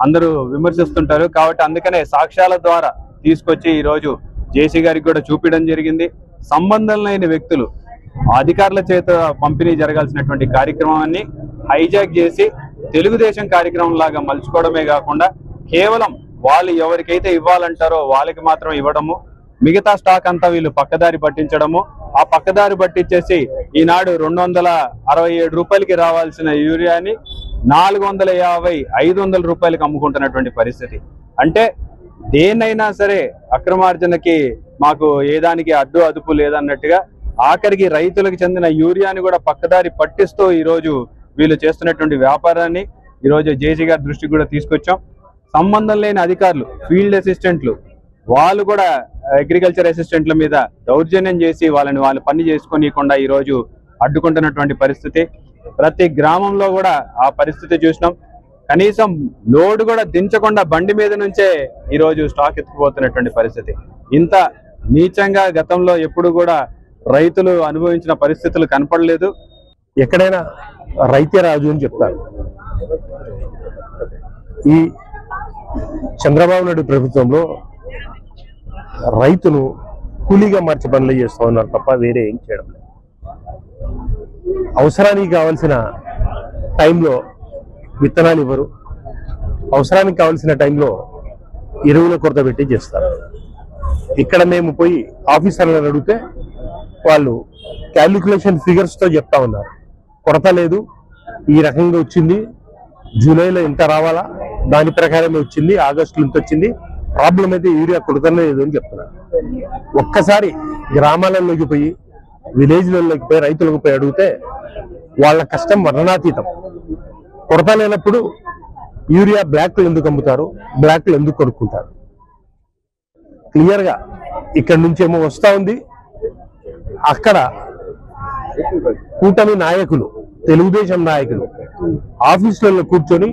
అందరూ విమర్శిస్తుంటారు. కాబట్టి అందుకనే సాక్ష్యాల ద్వారా తీసుకొచ్చి ఈరోజు జేసీ గారికి కూడా చూపించడం జరిగింది. సంబంధం లేని వ్యక్తులు అధికారుల చేత పంపిణీ జరగాల్సినటువంటి కార్యక్రమాన్ని హైజాక్ చేసి తెలుగుదేశం కార్యక్రమం లాగా మలుచుకోవడమే కాకుండా కేవలం వాళ్ళు ఎవరికైతే ఇవ్వాలంటారో వాళ్ళకి మాత్రం ఇవ్వడము, మిగతా స్టాక్ అంతా వీళ్ళు పక్కదారి పట్టించడము, ఆ పక్కదారి పట్టించేసి ఈనాడు 267 రూపాయలకి రావాల్సిన యూరియాని 450-500 రూపాయలకి అమ్ముకుంటున్నటువంటి పరిస్థితి. అంటే దేన్నైనా సరే అక్రమార్జనకి మాకు ఏదానికి అడ్డు అదుపు లేదన్నట్టుగా ఆఖరికి రైతులకు చెందిన యూరియాని కూడా పక్కదారి పట్టిస్తూ ఈరోజు వీళ్ళు చేస్తున్నటువంటి వ్యాపారాన్ని ఈరోజు జేసీ గారి దృష్టికి కూడా తీసుకొచ్చాం. సంబంధం లేని అధికారులు, ఫీల్డ్ అసిస్టెంట్లు, వాళ్ళు కూడా అగ్రికల్చర్ అసిస్టెంట్ల మీద దౌర్జన్యం చేసి వాళ్ళ పని చేసుకోనీయకుండా ఈరోజు అడ్డుకుంటున్నటువంటి పరిస్థితి. ప్రతి గ్రామంలో కూడా ఆ పరిస్థితి చూసినాం. కనీసం లోడ్ కూడా దించకుండా బండి మీద నుంచే ఈరోజు స్టాక్ ఎత్తుకుపోతున్నటువంటి పరిస్థితి. ఇంత నీచంగా గతంలో ఎప్పుడు కూడా రైతులు అనుభవించిన పరిస్థితులు కనపడలేదు. ఎక్కడైనా రైతే రాజు అని చెప్తారు. ఈ చంద్రబాబు నాయుడు ప్రభుత్వంలో రైతును కూలీగా మార్చి పనులు చేస్తూ ఉన్నారు తప్ప వేరే ఏం చేయడం లేదు. అవసరానికి కావాల్సిన టైంలో విత్తనాలు ఇవ్వరు, అవసరానికి కావాల్సిన టైంలో ఎరువుల కొరత పెట్టి చేస్తారు. ఇక్కడ మేము పోయి ఆఫీసర్లను అడిగితే వాళ్ళు క్యాలిక్యులేషన్ ఫిగర్స్తో చెప్తా ఉన్నారు. కొరత లేదు, ఈ రకంగా వచ్చింది, జూలైలో ఇంత రావాలా, దాని ప్రకారమే వచ్చింది, ఆగస్టులో ఇంత వచ్చింది, ప్రాబ్లం అయితే యూరియా కొరతనే లేదు అని చెప్తున్నారు. ఒక్కసారి గ్రామాలలోకి పోయి, విలేజ్లలోకి పోయి, రైతులకు పోయి అడిగితే వాళ్ళ కష్టం వర్ణనాతీతం. కొరత లేనప్పుడు యూరియా బ్లాక్లు ఎందుకు అమ్ముతారు, బ్లాక్లు ఎందుకు కొనుక్కుంటారు? క్లియర్గా ఇక్కడ నుంచి ఏమో వస్తూ ఉంది. అక్కడ కూటమి నాయకులు, తెలుగుదేశం నాయకులు ఆఫీసులలో కూర్చొని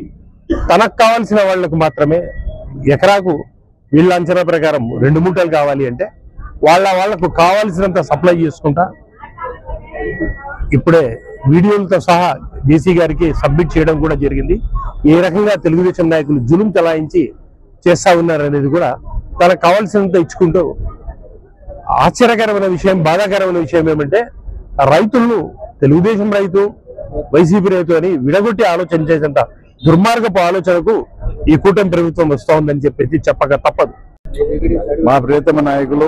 తనకు కావాల్సిన వాళ్లకు మాత్రమే ఎకరాకు వీళ్ళ అంచనా ప్రకారం 2 మూటలు కావాలి అంటే వాళ్లకు కావాల్సినంత సప్లై చేసుకుంటా ఇప్పుడే వీడియోలతో సహా జేసీ గారికి సబ్మిట్ చేయడం కూడా జరిగింది. ఏ రకంగా తెలుగుదేశం నాయకులు జులుం చలాయించి చేస్తా ఉన్నారనేది కూడా తనకు కావాల్సినంత ఇచ్చుకుంటూ, ఆశ్చర్యకరమైన విషయం, బాధాకరమైన విషయం ఏమంటే రైతులను తెలుగుదేశం రైతు, వైసీపీ రైతు అని విడగొట్టి ఆలోచన చేసేంత దుర్మార్గపు ఆలోచనకు ఈ కూటమి ప్రభుత్వం వస్తూ ఉందని చెప్పేసి చెప్పక తప్పదు. మా ప్రియతమ నాయకులు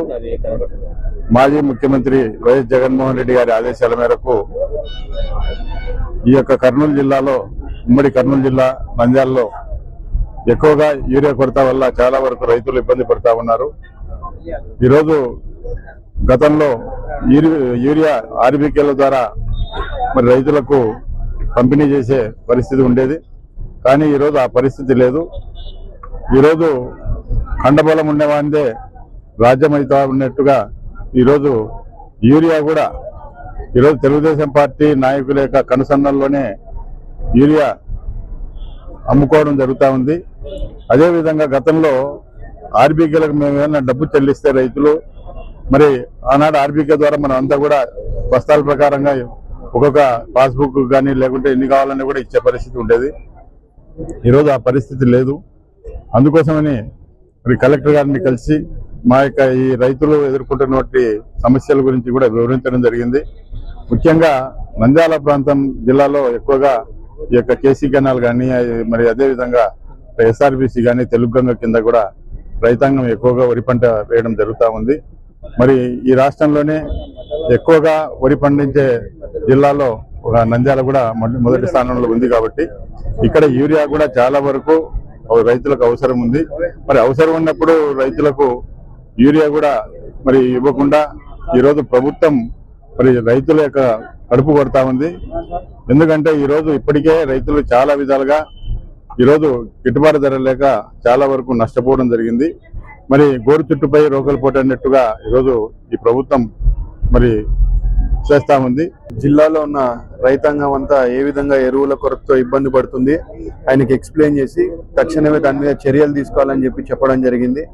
మాజీ ముఖ్యమంత్రి వైఎస్ జగన్మోహన్ రెడ్డి గారి ఆదేశాల మేరకు ఈ యొక్క కర్నూలు జిల్లాలో, ఉమ్మడి కర్నూలు జిల్లా నంద్యాలలో ఎక్కువగా యూరియా కొరత వల్ల చాలా వరకు రైతులు ఇబ్బంది పడతా ఉన్నారు. ఈరోజు గతంలో యూరియా ఆర్బీకేల ద్వారా మరి రైతులకు పంపిణీ చేసే పరిస్థితి ఉండేది, కానీ ఈరోజు ఆ పరిస్థితి లేదు. ఈరోజు ఖండబలం ఉండేవాందే రాజ్యమైతా ఉన్నట్టుగా ఈరోజు యూరియా కూడా ఈరోజు తెలుగుదేశం పార్టీ నాయకుల యొక్క కనుసన్నల్లోనే యూరియా అమ్ముకోవడం జరుగుతూ ఉంది. అదేవిధంగా గతంలో ఆర్బీకేలకు మేము ఏమైనా డబ్బు చెల్లిస్తే రైతులు, మరి ఆనాడు ఆర్బీకే ద్వారా మనం అంతా కూడా బస్తాల ప్రకారంగా ఒక్కొక్క పాస్బుక్ కానీ లేకుంటే ఎన్ని కావాలని కూడా ఇచ్చే పరిస్థితి ఉండేది. ఈరోజు ఆ పరిస్థితి లేదు. అందుకోసమని మరి కలెక్టర్ గారిని కలిసి మా యొక్క ఈ రైతులు ఎదుర్కొంటున్నటువంటి సమస్యల గురించి కూడా వివరించడం జరిగింది. ముఖ్యంగా నంద్యాల ప్రాంతం జిల్లాలో ఎక్కువగా ఈ యొక్క కేసీ కెనాల్ కానీ, మరి అదేవిధంగా ఎస్ఆర్బిసి కానీ, తెలుగుగంగ కింద కూడా రైతాంగం ఎక్కువగా వరి పంట వేయడం జరుగుతూ ఉంది. మరి ఈ రాష్ట్రంలోనే ఎక్కువగా వరి పండించే జిల్లాలో నంద్యాల కూడా మొదటి స్థానంలో ఉంది. కాబట్టి ఇక్కడ యూరియా కూడా చాలా వరకు రైతులకు అవసరం ఉంది. మరి అవసరం ఉన్నప్పుడు రైతులకు యూరియా కూడా మరి ఇవ్వకుండా ఈరోజు ప్రభుత్వం మరి రైతుల యొక్క కడుపు కొడతా ఉంది. ఎందుకంటే ఈరోజు ఇప్పటికే రైతులు చాలా విధాలుగా ఈరోజు గిట్టుబాటు ధర లేక చాలా వరకు నష్టపోవడం జరిగింది. మరి గోరు చుట్టుపై రోకలు పోటీ అన్నట్టుగా ఈరోజు ఈ ప్రభుత్వం మరి చేస్తా ఉంది. జిల్లాలో ఉన్న రైతాంగం అంతా ఏ విధంగా ఎరువుల కొరతతో ఇబ్బంది పడుతుంది ఆయనకి ఎక్స్ప్లెయిన్ చేసి తక్షణమే దాని మీద చర్యలు తీసుకోవాలని చెప్పడం జరిగింది.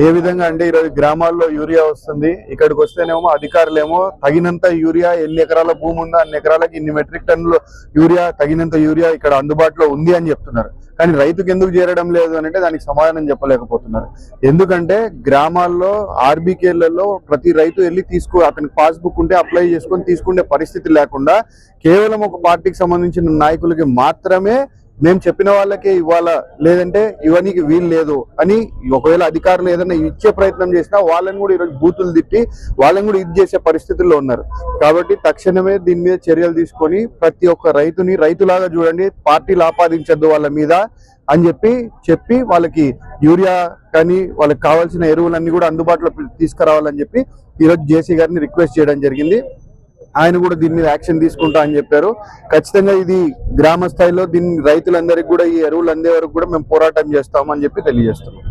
ఏ విధంగా అంటే ఈరోజు గ్రామాల్లో యూరియా వస్తుంది, ఇక్కడికి వస్తేనేమో అధికారులేమో తగినంత యూరియా ఎన్ని ఎకరాల భూమి ఉందో అన్ని ఎకరాలకి ఇన్ని మెట్రిక్ టన్నులు యూరియా, తగినంత యూరియా ఇక్కడ అందుబాటులో ఉంది అని చెప్తున్నారు. కానీ రైతుకు ఎందుకు చేరడం లేదు అని అంటే దానికి సమాధానం చెప్పలేకపోతున్నారు. ఎందుకంటే గ్రామాల్లో ఆర్బీకేలలో ప్రతి రైతు వెళ్ళి అతనికి పాస్బుక్ ఉంటే అప్లై చేసుకొని తీసుకునే పరిస్థితి లేకుండా కేవలం ఒక పార్టీకి సంబంధించిన నాయకులకి మాత్రమే మేము చెప్పిన వాళ్ళకే ఇవ్వాలా, లేదంటే ఇవన్నీ వీలు లేదు అని ఒకవేళ అధికారులు ఏదైనా ఇచ్చే ప్రయత్నం చేసినా వాళ్ళని కూడా ఈరోజు బూతులు తిట్టి వాళ్ళని కూడా ఇది చేసే పరిస్థితుల్లో ఉన్నారు. కాబట్టి తక్షణమే దీని మీద చర్యలు తీసుకొని ప్రతి ఒక్క రైతుని రైతులాగా చూడండి, పార్టీలు ఆపాదించద్దు వాళ్ళ మీద అని చెప్పి వాళ్ళకి యూరియా కానీ వాళ్ళకి కావాల్సిన ఎరువులన్నీ కూడా అందుబాటులో తీసుకురావాలని చెప్పి ఈరోజు జేసీ గారిని రిక్వెస్ట్ చేయడం జరిగింది. ఆయన కూడా దీని మీద యాక్షన్ తీసుకుంటా అని చెప్పారు. ఖచ్చితంగా ఇది గ్రామ స్థాయిలో దీన్ని రైతులందరికీ కూడా ఈ ఎరువులు అందే వరకు కూడా మేము పోరాటం చేస్తామని చెప్పి తెలియజేస్తున్నాం.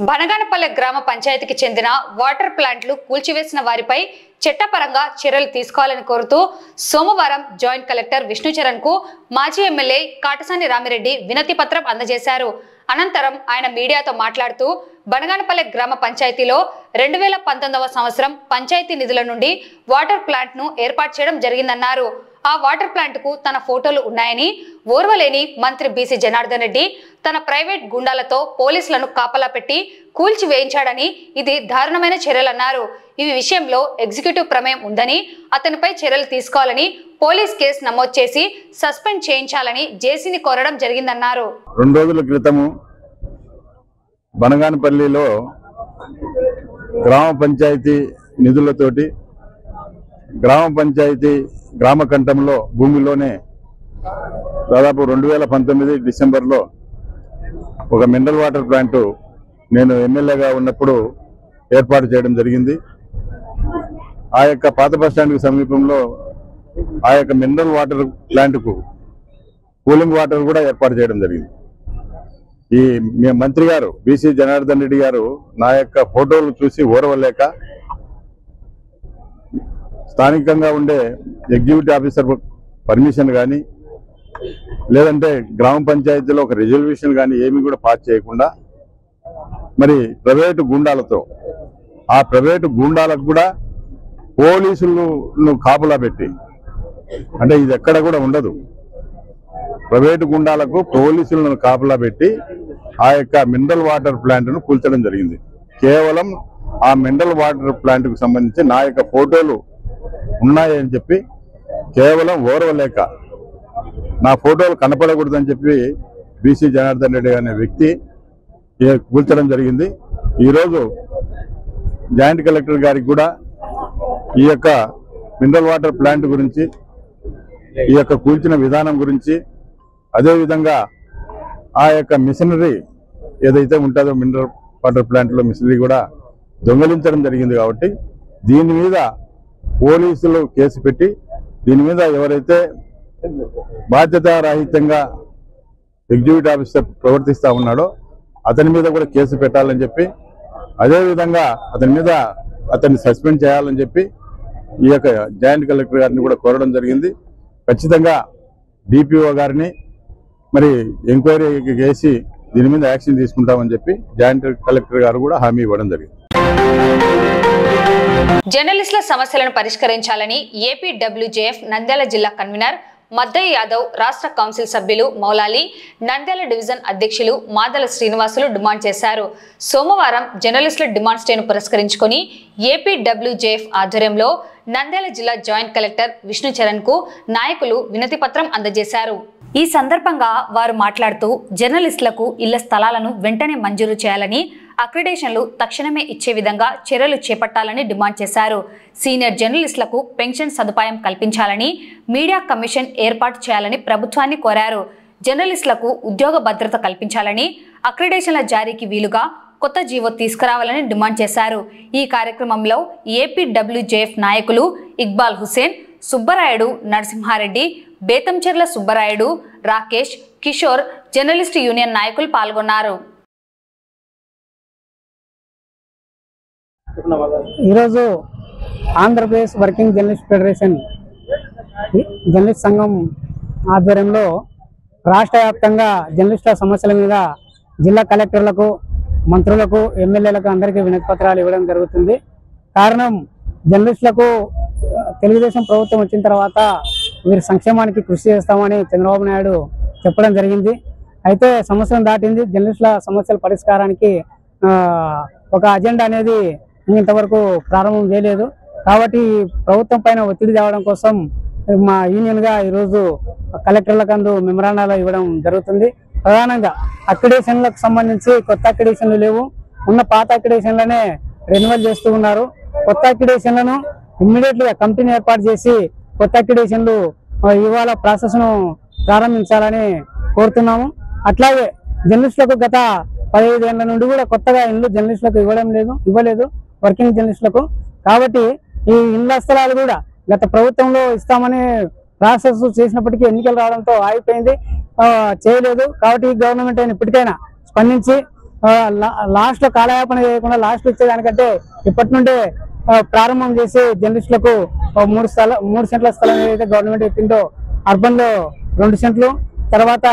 బనగానపల్లె గ్రామ పంచాయతీకి చెందిన వాటర్ ప్లాంట్లు కూల్చివేసిన వారిపై చట్టపరంగా చర్యలు తీసుకోవాలని కోరుతూ సోమవారం జాయింట్ కలెక్టర్ విష్ణుచరణ్ కు మాజీ ఎమ్మెల్యే కాటసాని రామిరెడ్డి వినతి పత్రం అందజేశారు. అనంతరం ఆయన మీడియాతో మాట్లాడుతూ బనగానపల్లె గ్రామ పంచాయతీలో 2019వ సంవత్సరం పంచాయతీ నిధుల నుండి వాటర్ ప్లాంట్ ను ఏర్పాటు చేయడం జరిగిందన్నారు. ఆ వాటర్ ప్లాంట్ కు తన ఫోటోలు ఉన్నాయని, ఓర్వలేని మంత్రి బీసీ జనార్దన్ రెడ్డి తన ప్రైవేట్ గుండాలతో పోలీసులను కాపలా పెట్టి కూల్చి వేయించాడని, ఇది దారుణమైన చర్యలన్నారు. ఈ విషయంలో ఎగ్జిక్యూటివ్ ప్రమేయం ఉందని, అతనిపై చర్యలు తీసుకోవాలని, పోలీస్ కేసు నమోదు చేసి సస్పెండ్ చేయించాలని జేసీని కోరడం జరిగిందన్నారు. 2 రోజుల క్రితము బనగానపల్లిలో గ్రామ పంచాయతీ నిధులతోటి గ్రామ పంచాయతీ గ్రామ కంఠంలో భూమిలోనే దాదాపు 2019 డిసెంబర్లో ఒక మినరల్ వాటర్ ప్లాంట్ నేను ఎమ్మెల్యేగా ఉన్నప్పుడు ఏర్పాటు చేయడం జరిగింది. ఆ యొక్క పాత బస్ స్టాండ్కి సమీపంలో ఆ యొక్క మినరల్ వాటర్ ప్లాంట్కు కూలింగ్ వాటర్ కూడా ఏర్పాటు చేయడం జరిగింది. ఈ మంత్రి గారు బీసీ జనార్దన్ రెడ్డి గారు నా యొక్క ఫోటోలు చూసి ఓర్వలేక స్థానికంగా ఉండే ఎగ్జిక్యూటివ్ ఆఫీసర్ పర్మిషన్ కానీ లేదంటే గ్రామ పంచాయతీలో ఒక రిజర్వేషన్ కానీ ఏమీ కూడా పాస్ చేయకుండా మరి ప్రైవేటు గూండాలతో ఆ ప్రైవేటు గూండాలకు కూడా పోలీసులను కాపులా పెట్టి, అంటే ఇది ఎక్కడ కూడా ఉండదు, ప్రైవేటు గుండాలకు పోలీసులను కాపులా పెట్టి ఆ యొక్క మినరల్ వాటర్ ప్లాంట్ను కూల్చడం జరిగింది. కేవలం ఆ మినరల్ వాటర్ ప్లాంట్కు సంబంధించి నా యొక్క ఫోటోలు ఉన్నాయని చెప్పి కేవలం ఓర్వలేక నా ఫోటోలు కనపడకూడదని చెప్పి బీసీ జనార్దన్ రెడ్డి అనే వ్యక్తి కూల్చడం జరిగింది. ఈరోజు జాయింట్ కలెక్టర్ గారికి కూడా ఈ యొక్క మినరల్ వాటర్ ప్లాంట్ గురించి, ఈ యొక్క కూల్చిన విధానం గురించి, అదేవిధంగా ఆ యొక్క మిషనరీ ఏదైతే ఉంటుందో మినరల్ వాటర్ ప్లాంట్లో మిషనరీ కూడా దొంగలించడం జరిగింది. కాబట్టి దీని మీద పోలీసులు కేసు పెట్టి దీని మీద ఎవరైతే బాధ్యతారాహిత్యంగా ఎగ్జిక్యూటివ్ ఆఫీసర్ ప్రవర్తిస్తూ ఉన్నాడో అతని మీద కూడా కేసు పెట్టాలని చెప్పి, అదేవిధంగా అతన్ని సస్పెండ్ చేయాలని చెప్పి ఈ యొక్క జాయింట్ కలెక్టర్ గారిని కూడా కోరడం జరిగింది. ఖచ్చితంగా డిపిఓ గారిని మరి ఎంక్వైరీ చేసి దీని మీద యాక్షన్ తీసుకుంటామని చెప్పి జాయింట్ కలెక్టర్ గారు కూడా హామీ ఇవ్వడం జరిగింది. జర్నలిస్టుల సమస్యలను పరిష్కరించాలని ఏపీడబ్ల్యూజేఎఫ్ నంద్యాల జిల్లా కన్వీనర్ మద్దయ్య యాదవ్, రాష్ట్ర కౌన్సిల్ సభ్యులు మౌలాలి, నంద్యాల డివిజన్ అధ్యక్షులు మాదల శ్రీనివాసులు డిమాండ్ చేశారు. సోమవారం జర్నలిస్టుల డిమాండ్స్ డేను పురస్కరించుకొని ఏపీడబ్ల్యూజేఎఫ్ ఆధ్వర్యంలో నంద్యాల జిల్లా జాయింట్ కలెక్టర్ విష్ణు చరణ్ కు నాయకులు వినతి పత్రం అందజేశారు. ఈ సందర్భంగా వారు మాట్లాడుతూ జర్నలిస్టులకు ఇళ్ల స్థలాలను వెంటనే మంజూరు చేయాలని, అక్రిడేషన్లు తక్షణమే ఇచ్చే విధంగా చర్యలు చేపట్టాలని డిమాండ్ చేశారు. సీనియర్ జర్నలిస్టులకు పెన్షన్ సదుపాయం కల్పించాలని, మీడియా కమిషన్ ఏర్పాటు చేయాలని ప్రభుత్వాన్ని కోరారు. జర్నలిస్టులకు ఉద్యోగ భద్రత కల్పించాలని, అక్రిడేషన్ల జారీకి వీలుగా కొత్త జీవో తీసుకురావాలని డిమాండ్ చేశారు. ఈ కార్యక్రమంలో ఏపీడబ్ల్యూజేఎఫ్ నాయకులు ఇక్బాల్ హుసేన్, సుబ్బరాయుడు, నరసింహారెడ్డి, బేతంచెర్ల సుబ్బరాయుడు, రాకేష్, కిషోర్, జర్నలిస్ట్ యూనియన్ నాయకులు పాల్గొన్నారు. ఈరోజు Andhra Pradesh working journalist federation journalist సంఘం ఆధ్వర్యంలో రాష్ట్ర వ్యాప్తంగా జర్నలిస్టుల సమస్యల మీద జిల్లా కలెక్టర్లకు, మంత్రులకు, ఎమ్మెల్యేలకు అందరికీ వినతి పత్రాలు ఇవ్వడం జరుగుతుంది. కారణం, జర్నలిస్టులకు తెలుగుదేశం ప్రభుత్వం వచ్చిన తర్వాత వీరి సంక్షేమానికి కృషి చేస్తామని చంద్రబాబు నాయుడు చెప్పడం జరిగింది. అయితే సంవత్సరం దాటింది, జర్నలిస్టుల సమస్యల పరిష్కారానికి ఒక అజెండా అనేది ఇంతవరకు ప్రారంభం చేయలేదు. కాబట్టి ప్రభుత్వం పైన ఒత్తిడి తేవడం కోసం మా యూనియన్గా ఈరోజు కలెక్టర్లకు అందు మెమరాండాలు ఇవ్వడం జరుగుతుంది. ప్రధానంగా అక్రిడేషన్లకు సంబంధించి కొత్త అక్రిడేషన్లు లేవు, ఉన్న పాత అక్రిడేషన్లనే రెన్యువల్ చేస్తూ ఉన్నారు. కొత్త అక్రిడేషన్లను ఇమ్మీడియట్గా కమిటీని ఏర్పాటు చేసి కొత్త అక్రిడేషన్లు ఇవాళ ప్రాసెస్ను ప్రారంభించాలని కోరుతున్నాము. అట్లాగే జర్నలిస్టులకు గత 15 ఏళ్ల నుండి కూడా కొత్తగా ఇళ్ళు జర్నలిస్టులకు ఇవ్వలేదు వర్కింగ్ జర్నలిస్టులకు. కాబట్టి ఈ ఇళ్ల స్థలాలు కూడా గత ప్రభుత్వంలో ఇస్తామని ప్రాసెస్ చేసినప్పటికీ ఎన్నికలు రావడంతో ఆగిపోయింది, చేయలేదు. కాబట్టి ఈ గవర్నమెంట్ అయినా ఇప్పటికైనా స్పందించి లాస్ట్లో కాలయాపన చేయకుండా లాస్ట్లో ఇచ్చేదానికంటే ఇప్పటి నుండే ప్రారంభం చేసి జర్నలిస్టులకు 3 సెంట్ల స్థలం ఏదైతే గవర్నమెంట్ ఇచ్చిందో అర్బన్లో 2 సెంట్లు, తర్వాత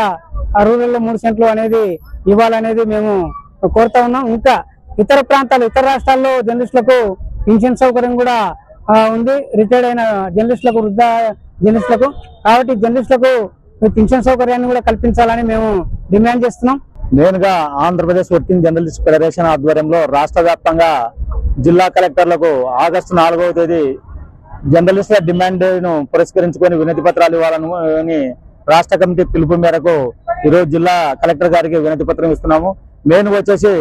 రూరల్లో 3 సెంట్లు అనేది ఇవ్వాలనేది మేము కోరుతా ఉన్నాం. ఇంకా ఇతర ప్రాంతాలు, ఇతర రాష్ట్రాల్లో జర్నలిస్టులకు పెన్షన్ సౌకర్యం కూడా ఉంది, రిటైర్డ్ అయిన జర్నలిస్టులకు, వృద్ధ జర్నలిస్టులకు. కాబట్టి జర్నలిస్టులకు పెన్షన్ సౌకర్యాన్ని కూడా కల్పించాలని మేము డిమాండ్ చేస్తున్నాం. నేనుగా ఆంధ్రప్రదేశ్ వర్కింగ్ జర్నలిస్ట్ ఫెడరేషన్ ఆధ్వర్యంలో రాష్ట్ర వ్యాప్తంగా జిల్లా కలెక్టర్లకు ఆగస్టు 4వ తేదీ జర్నలిస్టుల డిమాండ్ను పురస్కరించుకొని వినతి పత్రాలు ఇవ్వాలని రాష్ట్ర కమిటీ పిలుపు మేరకు ఈరోజు జిల్లా కలెక్టర్ గారికి వినతి పత్రం ఇస్తున్నాము. మెయిన్ వచ్చేసి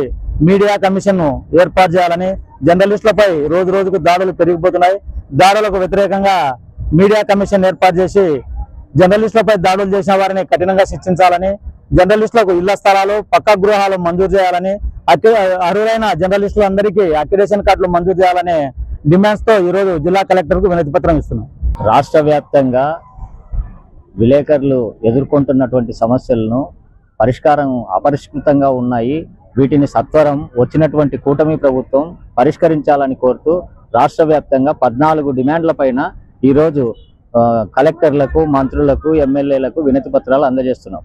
మీడియా కమిషన్ ఏర్పాటు చేయాలని, జర్నలిస్టులపై రోజు రోజుకు దాడులు పెరిగిపోతున్నాయి. దాడులకు వ్యతిరేకంగా మీడియా కమిషన్ ఏర్పాటు చేసి జర్నలిస్టులపై దాడులు చేసిన వారిని కఠినంగా శిక్షించాలని, జర్నలిస్టులకు ఇళ్ల స్థలాలు, పక్కా గృహాలు మంజూరు చేయాలని, అర్హులైన జర్నలిస్టులందరికీ అక్రిడేషన్ కార్డులు మంజూరు చేయాలనే డిమాండ్స్ తో ఈరోజు జిల్లా కలెక్టర్కు వినతి పత్రం ఇస్తున్నాం. రాష్ట్ర వ్యాప్తంగా విలేకరులు ఎదుర్కొంటున్నటువంటి సమస్యలను పరిష్కారం అపరిష్కృతంగా ఉన్నాయి. వీటిని సత్వరం వచ్చినటువంటి కూటమి ప్రభుత్వం పరిష్కరించాలని కోరుతూ రాష్ట్ర వ్యాప్తంగా 14 డిమాండ్ల పైన ఈరోజు కలెక్టర్లకు, మంత్రులకు, ఎమ్మెల్యేలకు వినతి పత్రాలు అందజేస్తున్నాం.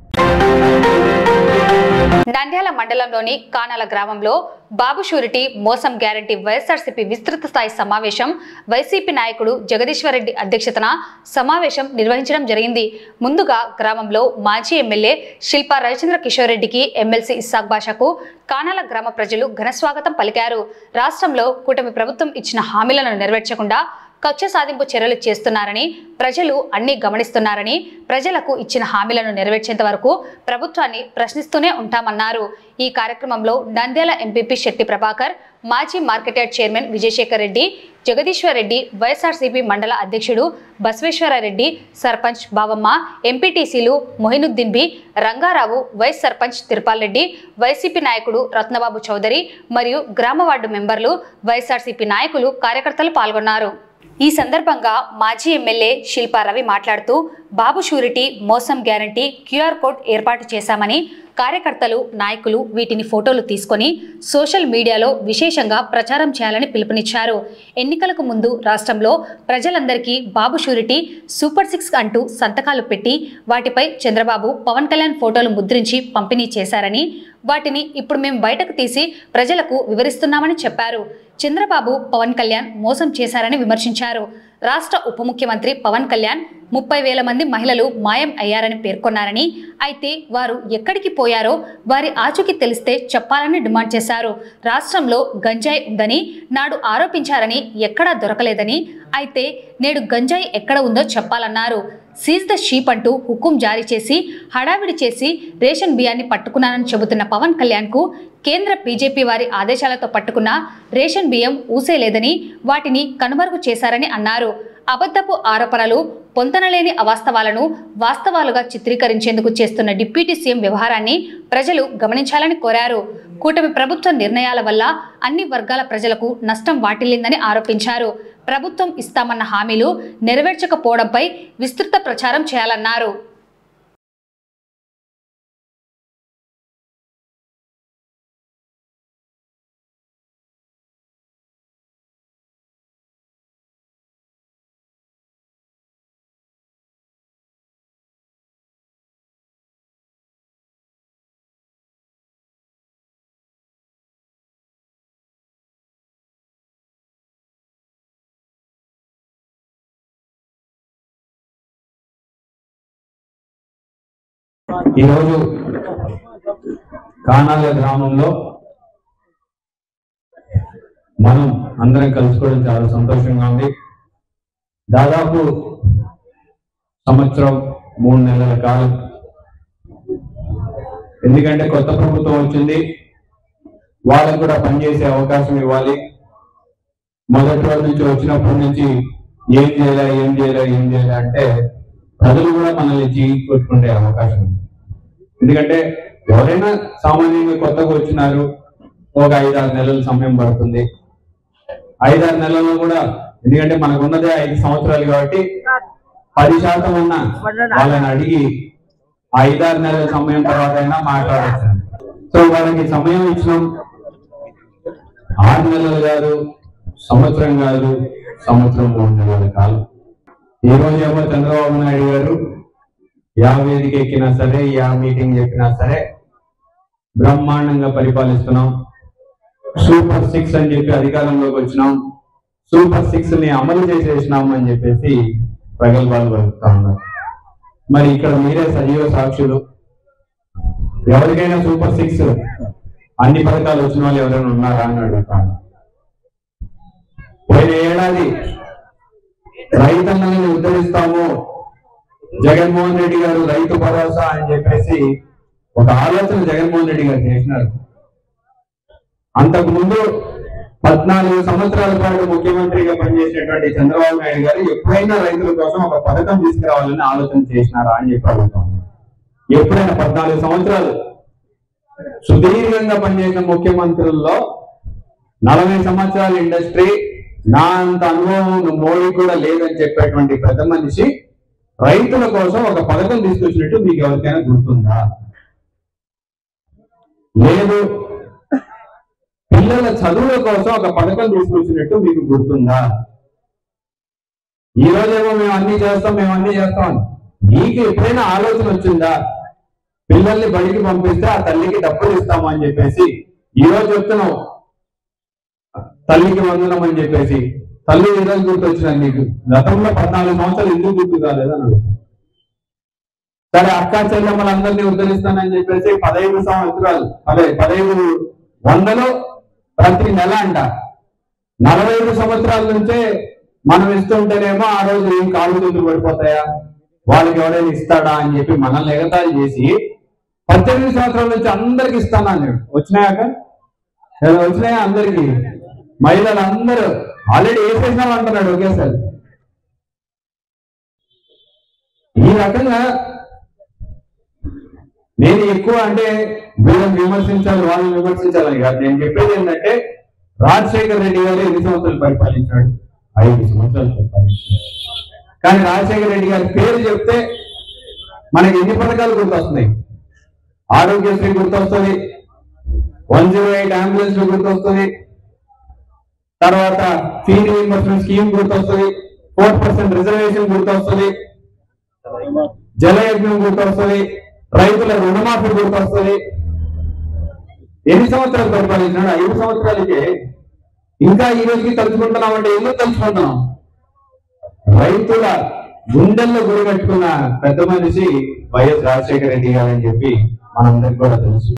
నంద్యాల మండలంలోని కానాల గ్రామంలో బాబు షూరిటీ మోసం గ్యారంటీ వైఎస్ఆర్సీపీ విస్తృత స్థాయి సమావేశం వైసీపీ నాయకుడు జగదీశ్వర్ రెడ్డి అధ్యక్షతన సమావేశం నిర్వహించడం జరిగింది. ముందుగా గ్రామంలో మాజీ ఎమ్మెల్యే శిల్పా రవిచంద్ర కిషోర్ రెడ్డికి, ఎమ్మెల్సీ ఇస్సాక్ బాషాకు కానాల గ్రామ ప్రజలు ఘనస్వాగతం పలికారు. రాష్ట్రంలో కూటమి ప్రభుత్వం ఇచ్చిన హామీలను నెరవేర్చకుండా కక్ష సాధింపు చర్యలు చేస్తున్నారని, ప్రజలు అన్ని గమనిస్తున్నారని, ప్రజలకు ఇచ్చిన హామీలను నెరవేర్చేంత వరకు ప్రభుత్వాన్ని ప్రశ్నిస్తూనే ఉంటామన్నారు. ఈ కార్యక్రమంలో నంద్యాల ఎంపీపీ శెట్టి ప్రభాకర్, మాజీ market yard chairman Vijayasekhar Reddy, Jagadeeswar Reddy, YSRCP మండల అధ్యక్షుడు బసవేశ్వరరెడ్డి, సర్పంచ్ బావమ్మ, ఎంపీటీసీలు Mohinuddin B, Rangarao, vice sarpanch Tirupal Reddy, YCP నాయకుడు రత్నబాబు చౌదరి మరియు గ్రామ వార్డు మెంబర్లు, వైఎస్ఆర్సీపీ నాయకులు, కార్యకర్తలు పాల్గొన్నారు. ఈ సందర్భంగా మాజీ ఎమ్మెల్యే శిల్పా రవి మాట్లాడుతూ బాబు షూరిటీ మోసం గ్యారంటీ క్యూఆర్ కోడ్ ఏర్పాటు చేశామని, కార్యకర్తలు, నాయకులు వీటిని ఫోటోలు తీసుకొని సోషల్ మీడియాలో విశేషంగా ప్రచారం చేయాలని పిలుపునిచ్చారు. ఎన్నికలకు ముందు రాష్ట్రంలో ప్రజలందరికీ బాబు షూరిటీ సూపర్ 6 అంటూ సంతకాలు పెట్టి వాటిపై చంద్రబాబు, పవన్ కళ్యాణ్ ఫోటోలు ముద్రించి పంపిణీ చేశారని, వాటిని ఇప్పుడు మేము బయటకు తీసి ప్రజలకు వివరిస్తున్నామని చెప్పారు. చంద్రబాబు, పవన్ కళ్యాణ్ మోసం చేశారని విమర్శించారు. రాష్ట్ర ఉప ముఖ్యమంత్రి పవన్ కళ్యాణ్ 30,000 మంది మహిళలు మాయం అయ్యారని పేర్కొన్నారని, అయితే వారు ఎక్కడికి పోయారో వారి ఆచూకీ తెలిస్తే చెప్పాలని డిమాండ్ చేశారు. రాష్ట్రంలో గంజాయి ఉందని నాడు ఆరోపించారని, ఎక్కడా దొరకలేదని, అయితే నేడు గంజాయి ఎక్కడ ఉందో చెప్పాలన్నారు. సీజ్ ద షీప్ అంటూ హుకుం జారీ చేసి హడావిడి చేసి రేషన్ బియ్యాన్ని పట్టుకున్నానని చెబుతున్న పవన్ కళ్యాణ్కు కేంద్ర బీజేపీ వారి ఆదేశాలతో పట్టుకున్న రేషన్ బియ్యం ఊసేలేదని, వాటిని కనుమరుగు చేశారని అన్నారు. అబద్ధపు ఆరోపణలు, పొంతనలేని అవాస్తవాలను వాస్తవాలుగా చిత్రీకరించేందుకు చేస్తున్న డిప్యూటీ సీఎం వ్యవహారాన్ని ప్రజలు గమనించాలని కోరారు. కూటమి ప్రభుత్వ నిర్ణయాల వల్ల అన్ని వర్గాల ప్రజలకు నష్టం వాటిల్లిందని ఆరోపించారు. ప్రభుత్వం ఇస్తామన్న హామీలు నెరవేర్చకపోవడంపై విస్తృత ప్రచారం చేయాలన్నారు. ఈరోజు కానాల గ్రామంలో మనం అందరం కలుసుకోవడం చాలా సంతోషంగా ఉంది. దాదాపు 1 సంవత్సరం 3 నెలల కాలం, ఎందుకంటే కొత్త ప్రభుత్వం వచ్చింది, వాళ్ళకు కూడా పనిచేసే అవకాశం ఇవ్వాలి. మొదటి రోజు నుంచి వచ్చినప్పటి నుంచి ఏం చేయాలి అంటే ప్రజలు కూడా మనల్ని కొట్టుకునే అవకాశం ఉంది. ఎందుకంటే ఎవరైనా సామాన్యంగా కొత్తగా వచ్చినారు, ఒక 5-6 నెలల సమయం పడుతుంది. 5-6 నెలల్లో కూడా, ఎందుకంటే మనకు ఉన్నదే 5 సంవత్సరాలు కాబట్టి 10% ఉన్న వాళ్ళని అడిగి 5-6 నెలల సమయం తర్వాత అయినా మాట్లాడచ్చు. సో వాళ్ళకి సమయం ఇచ్చినాం. 6 నెలలు కాదు, సంవత్సరం కాదు, 1 సంవత్సరం 3 నెలల కాలం. ఈ రోజు ఏమో చంద్రబాబు నాయుడు గారు యా వేదిక ఎక్కినా సరే, యా మీటింగ్ చెప్పినా సరే బ్రహ్మాండంగా పరిపాలిస్తున్నాం, సూపర్ 6 అని చెప్పి అధికారంలోకి వచ్చినాం, సూపర్ 6 ని అమలు చేసేసినాం అని చెప్పేసి ప్రగల్భాలు పలుకుతా ఉన్నారు. మరి ఇక్కడ మీరే సజీవ సాక్షులు. ఎవరికైనా సూపర్ 6 అన్ని పథకాలు వచ్చిన వాళ్ళు ఎవరైనా ఉన్నారా అని అడుగుతాను. పోయిన ఏడాది రైతన్నల్ని ఉద్ధరిస్తాము, జగన్మోహన్ రెడ్డి గారు రైతు భరోసా అని చెప్పేసి ఒక ఆలోచన జగన్మోహన్ రెడ్డి గారు చేసినారు. అంతకుముందు 14 సంవత్సరాల పాటు ముఖ్యమంత్రిగా పనిచేసినటువంటి చంద్రబాబు నాయుడు గారు ఎప్పుడైనా రైతుల కోసం ఒక పథకం తీసుకురావాలని ఆలోచన చేసినారా అని చెప్పి అడుగుతాం. ఎప్పుడైనా 14 సంవత్సరాలు సుదీర్ఘంగా పనిచేసిన ముఖ్యమంత్రుల్లో 40 సంవత్సరాల ఇండస్ట్రీ, నా అంత అనుభవం మోడీ కూడా లేదని చెప్పేటువంటి పెద్ద మనిషి రైతుల కోసం ఒక పథకం తీసుకొచ్చినట్టు మీకు ఎవరికైనా గుర్తుందా? లేదు. పిల్లల చదువుల కోసం ఒక పథకం తీసుకొచ్చినట్టు మీకు గుర్తుందా? ఈ రోజేమో మేము అన్ని చేస్తాం. మీకు ఎప్పుడైనా ఆలోచన వచ్చిందా? పిల్లల్ని బడికి పంపిస్తే ఆ తల్లికి డబ్బులు ఇస్తాము అని చెప్పేసి ఈ రోజు చెప్తున్నాం, తల్లికి వందనం అని చెప్పేసి. తల్లి ఈ రోజు గుర్తొచ్చినా నీకు? గతంలో 14 సంవత్సరాలు ఎందుకు గుర్తు కాలేదని అడుగుతాం. సరే, అక్క చెల్లెమ్మలందరినీ ఉద్ధరిస్తానని చెప్పేసి 15 సంవత్సరాలు, అదే 1500 ప్రతి నెల అంట. 45 సంవత్సరాల నుంచే మనం ఇస్తుంటేనేమో ఆ రోజు ఏం కాళ్ళు చేతులు పడిపోతాయా, వాళ్ళకి ఎవరైనా ఇస్తాడా అని చెప్పి మనల్ని ఎగతాళి చేసి 18 సంవత్సరాల నుంచి అందరికి ఇస్తాను అన్నాడు. వచ్చినాయాక వచ్చినాయా? అందరికి మహిళలు అందరూ ఆల్రెడీ వేసేసినాం అంటున్నాడు ఒకేసారి. ఈ రకంగా నేను ఎక్కువ అంటే వీళ్ళని విమర్శించాలి, వాళ్ళని విమర్శించాలని కాదు. నేను చెప్పేది ఏంటంటే, రాజశేఖర రెడ్డి గారు ఎన్ని సంవత్సరాలు పరిపాలించాడు? 5 సంవత్సరాలు పరిపాలించాడు. కానీ రాజశేఖర రెడ్డి గారి పేరు చెప్తే మనకి ఎన్ని పథకాలు గుర్తొస్తున్నాయి? ఆరోగ్యశ్రీ గుర్తొస్తుంది, 108 అంబులెన్స్ గుర్తొస్తుంది, తర్వాత ఫీ రీయింబర్స్మెంట్ స్కీమ్ గుర్తొస్తుంది, 4% రిజర్వేషన్ గుర్తొస్తుంది, జలయజ్ఞం గుర్తొస్తుంది, రైతుల రుణమాఫీ గుర్తొస్తుంది. ఎన్ని సంవత్సరాలు పరిపాలించినాడు? 5 సంవత్సరాలకే. ఇంకా ఈ రోజుకి తలుచుకుంటున్నాం అంటే ఎందుకు తలుచుకుంటున్నాం? రైతుల గుండెల్లో గురి కట్టుకున్న పెద్ద మనిషి వైఎస్ రాజశేఖర రెడ్డి గారు అని చెప్పి మనందరికి కూడా తెలుసు.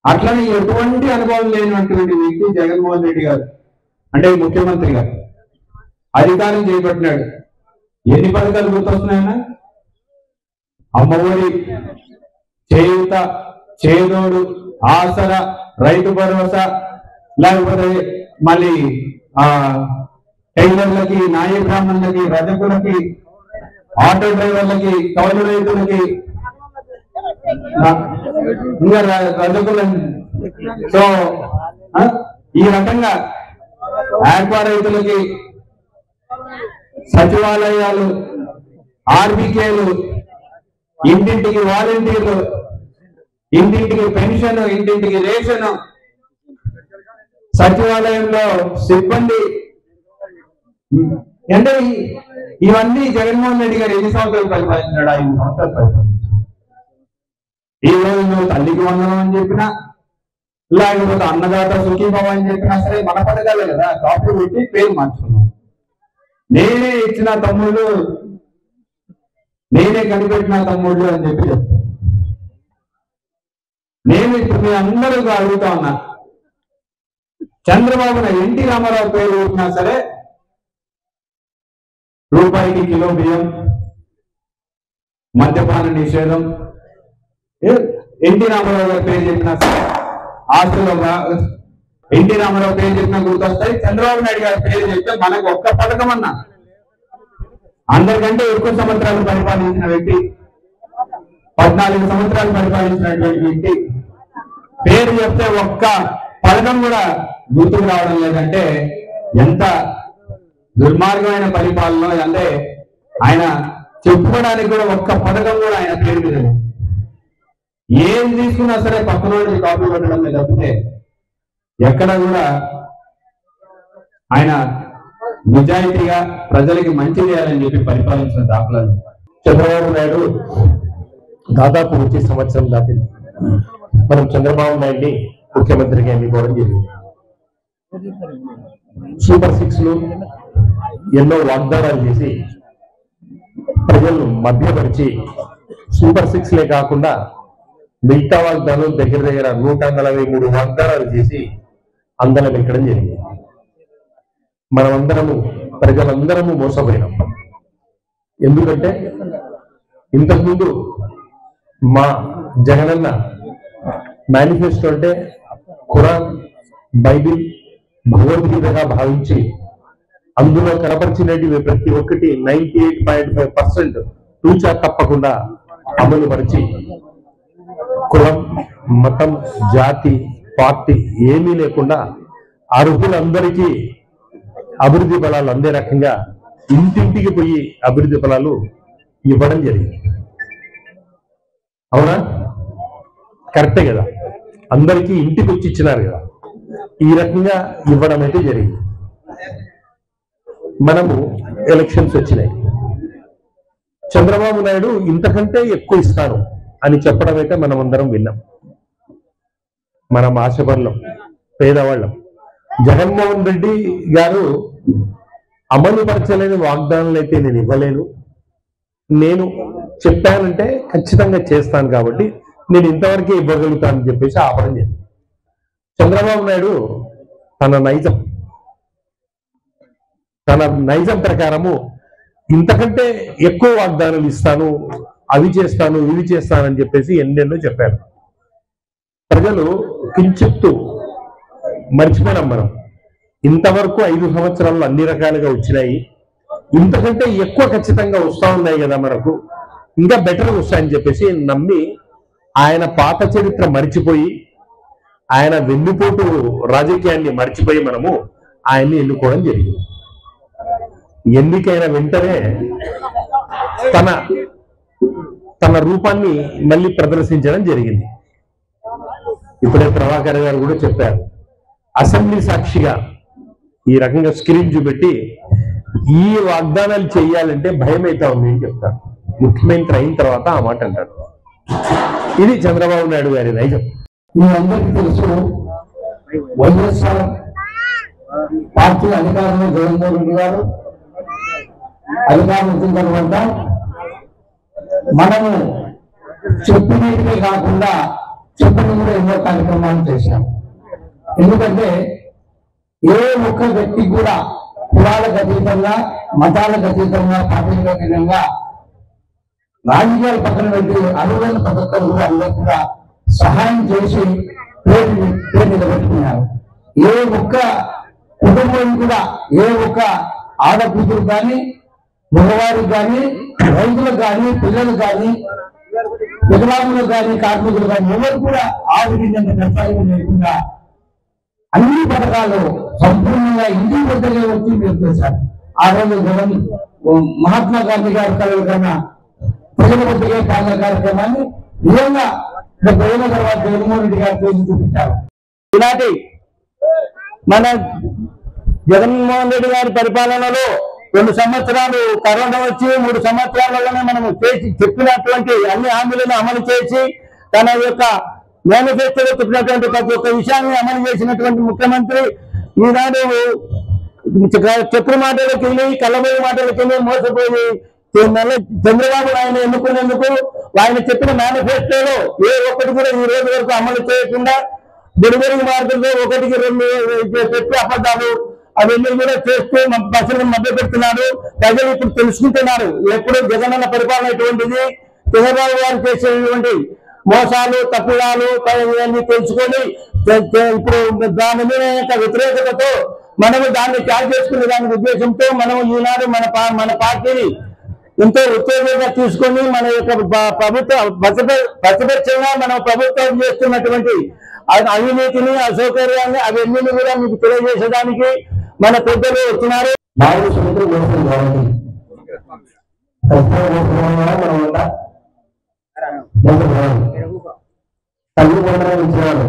అట్లనే ఎటువంటి అనుభవం లేనటువంటి వ్యక్తి జగన్మోహన్ రెడ్డి గారు, అంటే ముఖ్యమంత్రి గారు అధికారం చేపట్టినాడు. ఎన్ని పథకాలు గుర్తొస్తున్నాయన్నా? అమ్మఒడి, చేయూత, చేదోడు, ఆసరా, రైతు భరోసా, లేకపోతే మళ్ళీ టైలర్లకి, నాయ బ్రాహ్మణులకి, రజకులకి, ఆటో డ్రైవర్లకి, కౌలు రైతులకి, ఇంకా రజకులని. సో ఈ రకంగా ఆక్వా రైతులకి, సచివాలయాలు, ఆర్బికేలు, ఇంటింటికి వాలంటీర్లు, ఇంటింటికి పెన్షన్, ఇంటింటికి రేషన్, సచివాలయంలో సిబ్బంది. అంటే ఇవన్నీ జగన్మోహన్ రెడ్డి గారు ఎన్ని సంవత్సరాలు పరిపాలించాడు? 5 సంవత్సరాలు పరిపాలించాడు. ఈ రోజు నువ్వు తల్లికి వందనం అని చెప్పినా, లేకపోతే అన్నదాత సుఖీభవ అని చెప్పినా సరే మన పథకాలే కదా, కాపులు పెట్టి పేరు మార్చుకున్నాం. నేనే ఇచ్చిన తమ్ముళ్ళు, నేనే కనిపెట్టిన తమ్ముళ్ళు అని చెప్పి చెప్తాను. నేను ఇప్పుడు మీ అందరూ అడుగుతా ఉన్నా, చంద్రబాబు ఎన్టీ రామారావు పేరు పెట్టినా సరే రూపాయికి కిలో బియ్యం, మద్యపాన నిషేధం, ఎన్టీ రామారావు గారి పేరు చెప్పినా సరే ఆస్తులు, ఎన్టీ రామారావు పేరు చెప్పినా గుర్తొస్తాయి. చంద్రబాబు నాయుడు గారి పేరు చెప్తే మనకు ఒక్క పథకం అన్నా, అందరికంటే ఎక్కువ సంవత్సరాలు పరిపాలించిన వ్యక్తి, 14 సంవత్సరాలు పరిపాలించినటువంటి వ్యక్తి పేరు చెప్తే ఒక్క పథకం కూడా గుర్తుకు రావడం లేదంటే ఎంత దుర్మార్గమైన పరిపాలన. అంటే ఆయన చెప్పుకోవడానికి కూడా ఒక్క పథకం కూడా ఆయన పేరు మీద ఏం తీసుకున్నా సరే పక్కన వాళ్ళకి కాపీ పెట్టడం తప్పితే ఎక్కడ కూడా ఆయన నిజాయితీగా ప్రజలకి మంచి చేయాలని చెప్పి పరిపాలించిన దాఖలాలు. చంద్రబాబు నాయుడు దాదాపు వచ్చే సంవత్సరం దాటింది. మనం చంద్రబాబు నాయుడిని ముఖ్యమంత్రిగా ఎన్నుకోవడం జరిగింది. సూపర్ 6 ఎన్నో వాగ్దానాలు చేసి ప్రజలను మభ్యపరిచి, సూపర్ 6లే కాకుండా మిగతా వాగ్దానాలు దగ్గర 143 వాగ్దానాలు చేసి అందరం ఎక్కడం జరిగింది. మనమందరము, ప్రజలందరము మోసపోయినాం. ఎందుకంటే ఇంతకుముందు మా జగనన్న మేనిఫెస్టో అంటే ఖురాన్, బైబిల్, భగవద్గీతగా భావించి అందులో కనపరిచినవి ప్రతి ఒక్కటి 98.5% తూచా తప్పకుండా అమలు పరిచి కులం, మతం, జాతి, పార్టీ ఏమీ లేకుండా అర్హులందరికీ అభివృద్ధి ఫలాలు అందే రకంగా ఇంటింటికి పోయి అభివృద్ధి ఫలాలు ఇవ్వడం జరిగింది. అవునా? కరెక్టే కదా? అందరికీ ఇంటికి వచ్చి ఇచ్చినారు కదా. ఈ రకంగా ఇవ్వడం అయితే జరిగింది. మనము ఎలక్షన్స్ వచ్చినాయి. చంద్రబాబు నాయుడు ఇంతకంటే ఎక్కువ ఇస్తాను అని చెప్పడం అయితే మనం అందరం విన్నాం. మనం ఆశపడలం, పేదవాళ్ళం. జగన్మోహన్ రెడ్డి గారు అమలు పరచలేని వాగ్దానాలు అయితే నేను ఇవ్వలేను, నేను చెప్పానంటే ఖచ్చితంగా చేస్తాను కాబట్టి నేను ఇంతవరకే ఇవ్వగలుగుతానని చెప్పేసి ఆపడం జరిగింది. చంద్రబాబు నాయుడు తన నైజం ప్రకారము ఇంతకంటే ఎక్కువ వాగ్దానాలు ఇస్తాను, అవి చేస్తాను, ఇవి చేస్తానని చెప్పేసి ఎన్నెన్నో చెప్పారు. ప్రజలు కించిత్తు మర్చిపోయినాం మనం. ఇంతవరకు 5 సంవత్సరాల్లో అన్ని రకాలుగా వచ్చినాయి, ఇంతకంటే ఎక్కువ ఖచ్చితంగా వస్తూ ఉన్నాయి కదా, మనకు ఇంకా బెటర్ వస్తాయని చెప్పేసి నమ్మి ఆయన పాత చరిత్ర మర్చిపోయి, ఆయన వెన్నుపోటు రాజకీయాన్ని మర్చిపోయి మనము ఆయన్ని ఎన్నుకోవడం జరిగింది. ఎన్నికైన వెంటనే తన రూపాన్ని మళ్ళీ ప్రదర్శించడం జరిగింది. ఇప్పుడే ప్రభాకర్ గారు కూడా చెప్పారు, అసెంబ్లీ సాక్షిగా ఈ రకంగా స్క్రీన్ చూపెట్టి ఈ వాగ్దానాలు చేయాలంటే భయం అయితే ఉంది అని చెప్తారు. ముఖ్యమంత్రి అయిన తర్వాత ఆ మాట అంటారు. ఇది చంద్రబాబు నాయుడు గారి నైజం. మీ అందరికీ తెలుసు, వైఎస్ఆర్ పార్టీ అధికారంలో జగన్మోహన్ రెడ్డి గారు అధికారం వచ్చిన తర్వాత మనము చెప్పినట్టుగా కాకుండా చెప్పిన కూడా ఎన్నో కార్యక్రమాలు చేశాం. ఎందుకంటే ఏ ఒక్క వ్యక్తి కూడా కులాలకు అతీతంగా, మతాలకు అతీతంగా, పార్టీలకు అతీతంగా, రాజకీయాల పక్కన పెట్టి అరువులైన పథకాలు కూడా అందరూ కూడా సహాయం చేసి పేరు నిలబెట్టుకున్నారు. ఏ ఒక్క కుటుంబం కూడా, ఏ ఒక్క ఆడకూతురు కానీ, మగవారికి కానీ, రైతులకు కానీ, పిల్లలకు కానీ, వికలాంగులకు కానీ, కార్మికులు కానీ ఎవరు కూడా ఆవిడంత కష్టాలు లేకుండా అన్ని పథకాలు సంపూర్ణంగా ఇంటి వద్దకే వచ్చి మీరు చేశారు. ఆ రోజు జగన్ మహాత్మా గాంధీ గారి కళల కన్నా ప్రజల వద్దకే పాలన కార్యక్రమాన్ని నిజంగా పోయిన తర్వాత జగన్మోహన్ రెడ్డి గారు చేసి చూపించారు. ఈనాటి మన జగన్మోహన్ రెడ్డి గారి పరిపాలనలో 2 సంవత్సరాలు కరోనా వచ్చి 3 సంవత్సరాలలోనే మనము చేసి చెప్పినటువంటి అన్ని హామీలను అమలు చేసి తన యొక్క మేనిఫెస్టోలో చెప్పినటువంటి ప్రతి ఒక్క విషయాన్ని అమలు చేసినటువంటి ముఖ్యమంత్రి ఈనాడు చెప్పిన మాటలకు వెళ్ళి కళ్ళబోయే మాటలకు వెళ్ళి మోసపోయి చంద్రబాబు ఆయన ఎన్నుకునేందుకు ఆయన చెప్పిన మేనిఫెస్టోలో ఏ ఒక్కటి కూడా ఈ రోజు వరకు అమలు చేయకుండా డెలివరీ మార్గంలో 1-2 చెప్పి అబద్ధాలు అవన్నీ కూడా చేస్తూ ప్రజలను మధ్య పెడుతున్నాడు. ప్రజలు ఇప్పుడు తెలుసుకుంటున్నారు ఎప్పుడు జగనన్న పరిపాలన ఎటువంటిది, చంద్రబాబు గారు చేసేటువంటి మోసాలు, తప్పులాలు ఇవన్నీ తెలుసుకొని ఇప్పుడు దాని మీద వ్యతిరేకతతో మనము దాన్ని త్యాగ చేసుకునే దాని ఉద్దేశంతో మనం ఈనాడు మన పార్టీని ఎంతో ఉత్తేజంగా తీసుకొని మన యొక్క ప్రతిపక్షంగా మనం ప్రభుత్వం చేస్తున్నటువంటి అవినీతిని, అసౌకర్యాన్ని అవన్నీ కూడా మీకు తెలియజేసేదానికి మన పెద్దలు వచ్చినారు. తల్లిదండ్రులు ఇచ్చినాడు.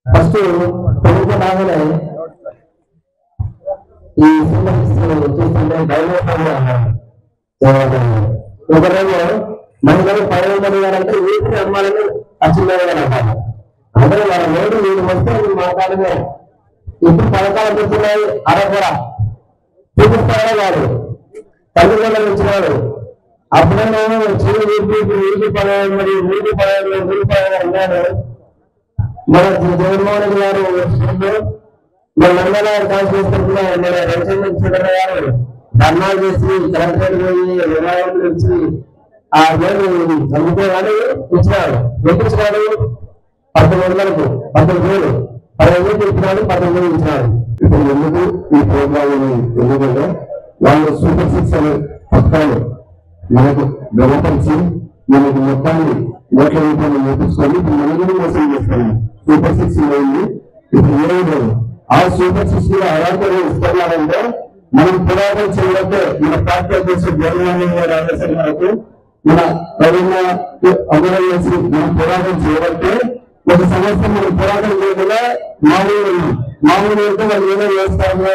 ఫస్ట్ పెళ్లి రాగానే ఈ చూస్తుంటే డైవర్షన్ ఒకరోజు మహిళలు 10 మంది గారంటే వీటిని అమ్మాలని అచ్చిందని అంటారు. అందరూ వాళ్ళ రోడ్డు వీళ్ళు వస్తే మాట్లాడమే ఇప్పుడు పథకాలు పెడుతున్నాయి అరకొర చూపిస్తారో వాడు తల్లిదండ్రులు ఇచ్చినాడు. అప్పుడేమో చెడు వీరికి 10 మరియు 10 ఉన్నాడు. మన జగన్మోహన్ రెడ్డి గారు మన మండల కాన్స్టిట్యూషన్ మన రవిచంద్ర గారు ధర్నాలు చేసి కలెక్టరేట్ పోయి విరాళాలు ఇచ్చి ఆ రోజు అందుకోవాలని ఇచ్చినాడు. ఎంత ఇచ్చినాడు? 11,000 10,000 15 చెప్పినాడు, 19 ఇచ్చినాడు. ఇప్పుడు ఎందుకు ఈ ప్రోగ్రామ్ ఎందుకంటే వాళ్ళు సూపర్ 6 అనే పథకాలు మనకు గమనించి మనకు మొత్తాన్ని ఓట్ల రూపంలో నేర్పించుకొని ఇప్పుడు మనకు మోసం చేస్తున్నాం. సూపర్ 6 అయింది, ఇప్పుడు ఏమీ లేదు. ఆ సూపర్ 6 లో అర్హత ఇస్తున్నారంటే మనం పురాతన చేయబట్టే మన పార్టీ అధ్యక్షుడు జగన్మోహన్ గారి ఆదేశం వరకు మన రవీంద్ర అమలు చేసి మనం పురాతన చేయబట్టే ఒక సంవత్సరం మనం పురాతన చేయకుండా మామూలు అయితే వాళ్ళు ఏదో వేస్తారంటే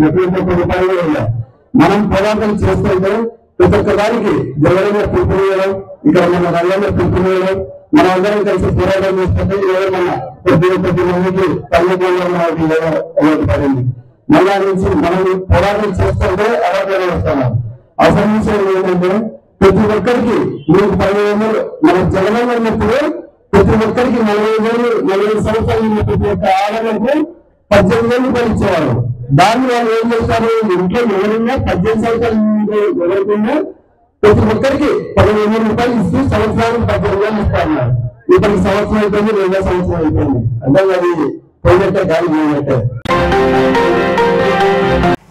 ఎప్పుడు రూపాయలు వెళ్ళా మనం పోరాటం చేస్తుంటే ప్రతి ఒక్క దానికి జగన్ పిలుపుని వేయడం, ఇక్కడ మన రంగంలో పిలుపుని వేయడం, మనం అందరం కలిసి పోరాటం చేస్తుంటే ఏదో మన కొద్ది మందికి తల్లిదండ్రులు పడింది. మళ్ళా నుంచి మనం పోరాటం చేస్తుంటే అలాగే వస్తున్నాం. అసలు విషయం ఏంటంటే ప్రతి ఒక్కరికి మీకు 15,000 మన జగన్ ఉన్నప్పుడు ప్రతి ఒక్కరికి 45 సంవత్సరాలు ఉన్న ప్రతి ఒక్క ఆడలకు 18,000 రూపాయలు ఇచ్చేవారు. దాన్ని వాళ్ళు ఏం చేస్తారు, ఇంట్లో ఎవరైనా 18 సంవత్సరాలు ఎవరికైనా ప్రతి ఒక్కరికి 15,000 రూపాయలు ఇస్తూ సంవత్సరానికి 18,000 ఇస్తున్నారు. ఇప్పటికి సంవత్సరం అయిపోయింది, 2వ సంవత్సరం అయిపోయింది. అంటే అది పోయినట్టే గాలి పోయినట్టే.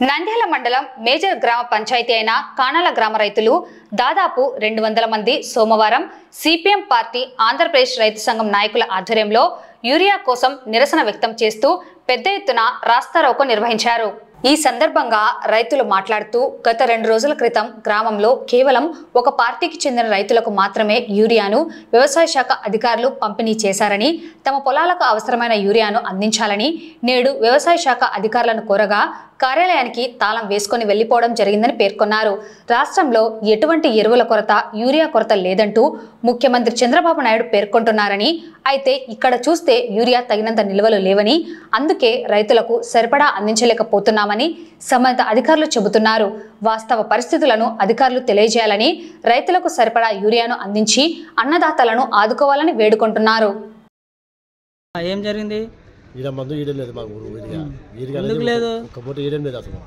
నంద్యాల మండలం మేజర్ గ్రామ పంచాయతీ అయిన కానాల గ్రామ రైతులు దాదాపు 200 మంది సోమవారం సిపిఎం పార్టీ ఆంధ్రప్రదేశ్ రైతు సంఘం నాయకుల ఆధ్వర్యంలో యూరియా కోసం నిరసన వ్యక్తం చేస్తూ పెద్ద ఎత్తున రాస్తారోకో నిర్వహించారు. ఈ సందర్భంగా రైతులు మాట్లాడుతూ గత 2 రోజుల క్రితం గ్రామంలో కేవలం ఒక పార్టీకి చెందిన రైతులకు మాత్రమే యూరియాను వ్యవసాయ శాఖ అధికారులు పంపిణీ చేశారని, తమ పొలాలకు అవసరమైన యూరియాను అందించాలని నేడు వ్యవసాయ శాఖ అధికారులను కోరగా కార్యాలయానికి తాళం వేసుకొని వెళ్లిపోవడం జరిగిందని పేర్కొన్నారు. రాష్ట్రంలో ఎటువంటి ఎరువుల కొరత, యూరియా కొరత లేదంటూ ముఖ్యమంత్రి చంద్రబాబు నాయుడు పేర్కొంటున్నారని, అయితే ఇక్కడ చూస్తే యూరియా తగినంత నిల్వలు లేవని, అందుకే రైతులకు సరిపడా అందించలేకపోతున్నామని సంబంధిత అధికారులు చెబుతున్నారు. వాస్తవ పరిస్థితులను అధికారులు తెలియజేయాలని, రైతులకు సరిపడా యూరియాను అందించి అన్నదాతలను ఆదుకోవాలని వేడుకుంటున్నారు. ఏం జరిగింది? మందు ఈయడం లేదు మాకు ఎందుకు లేదు? ఒక పూట ఈయడం లేదు అసలు.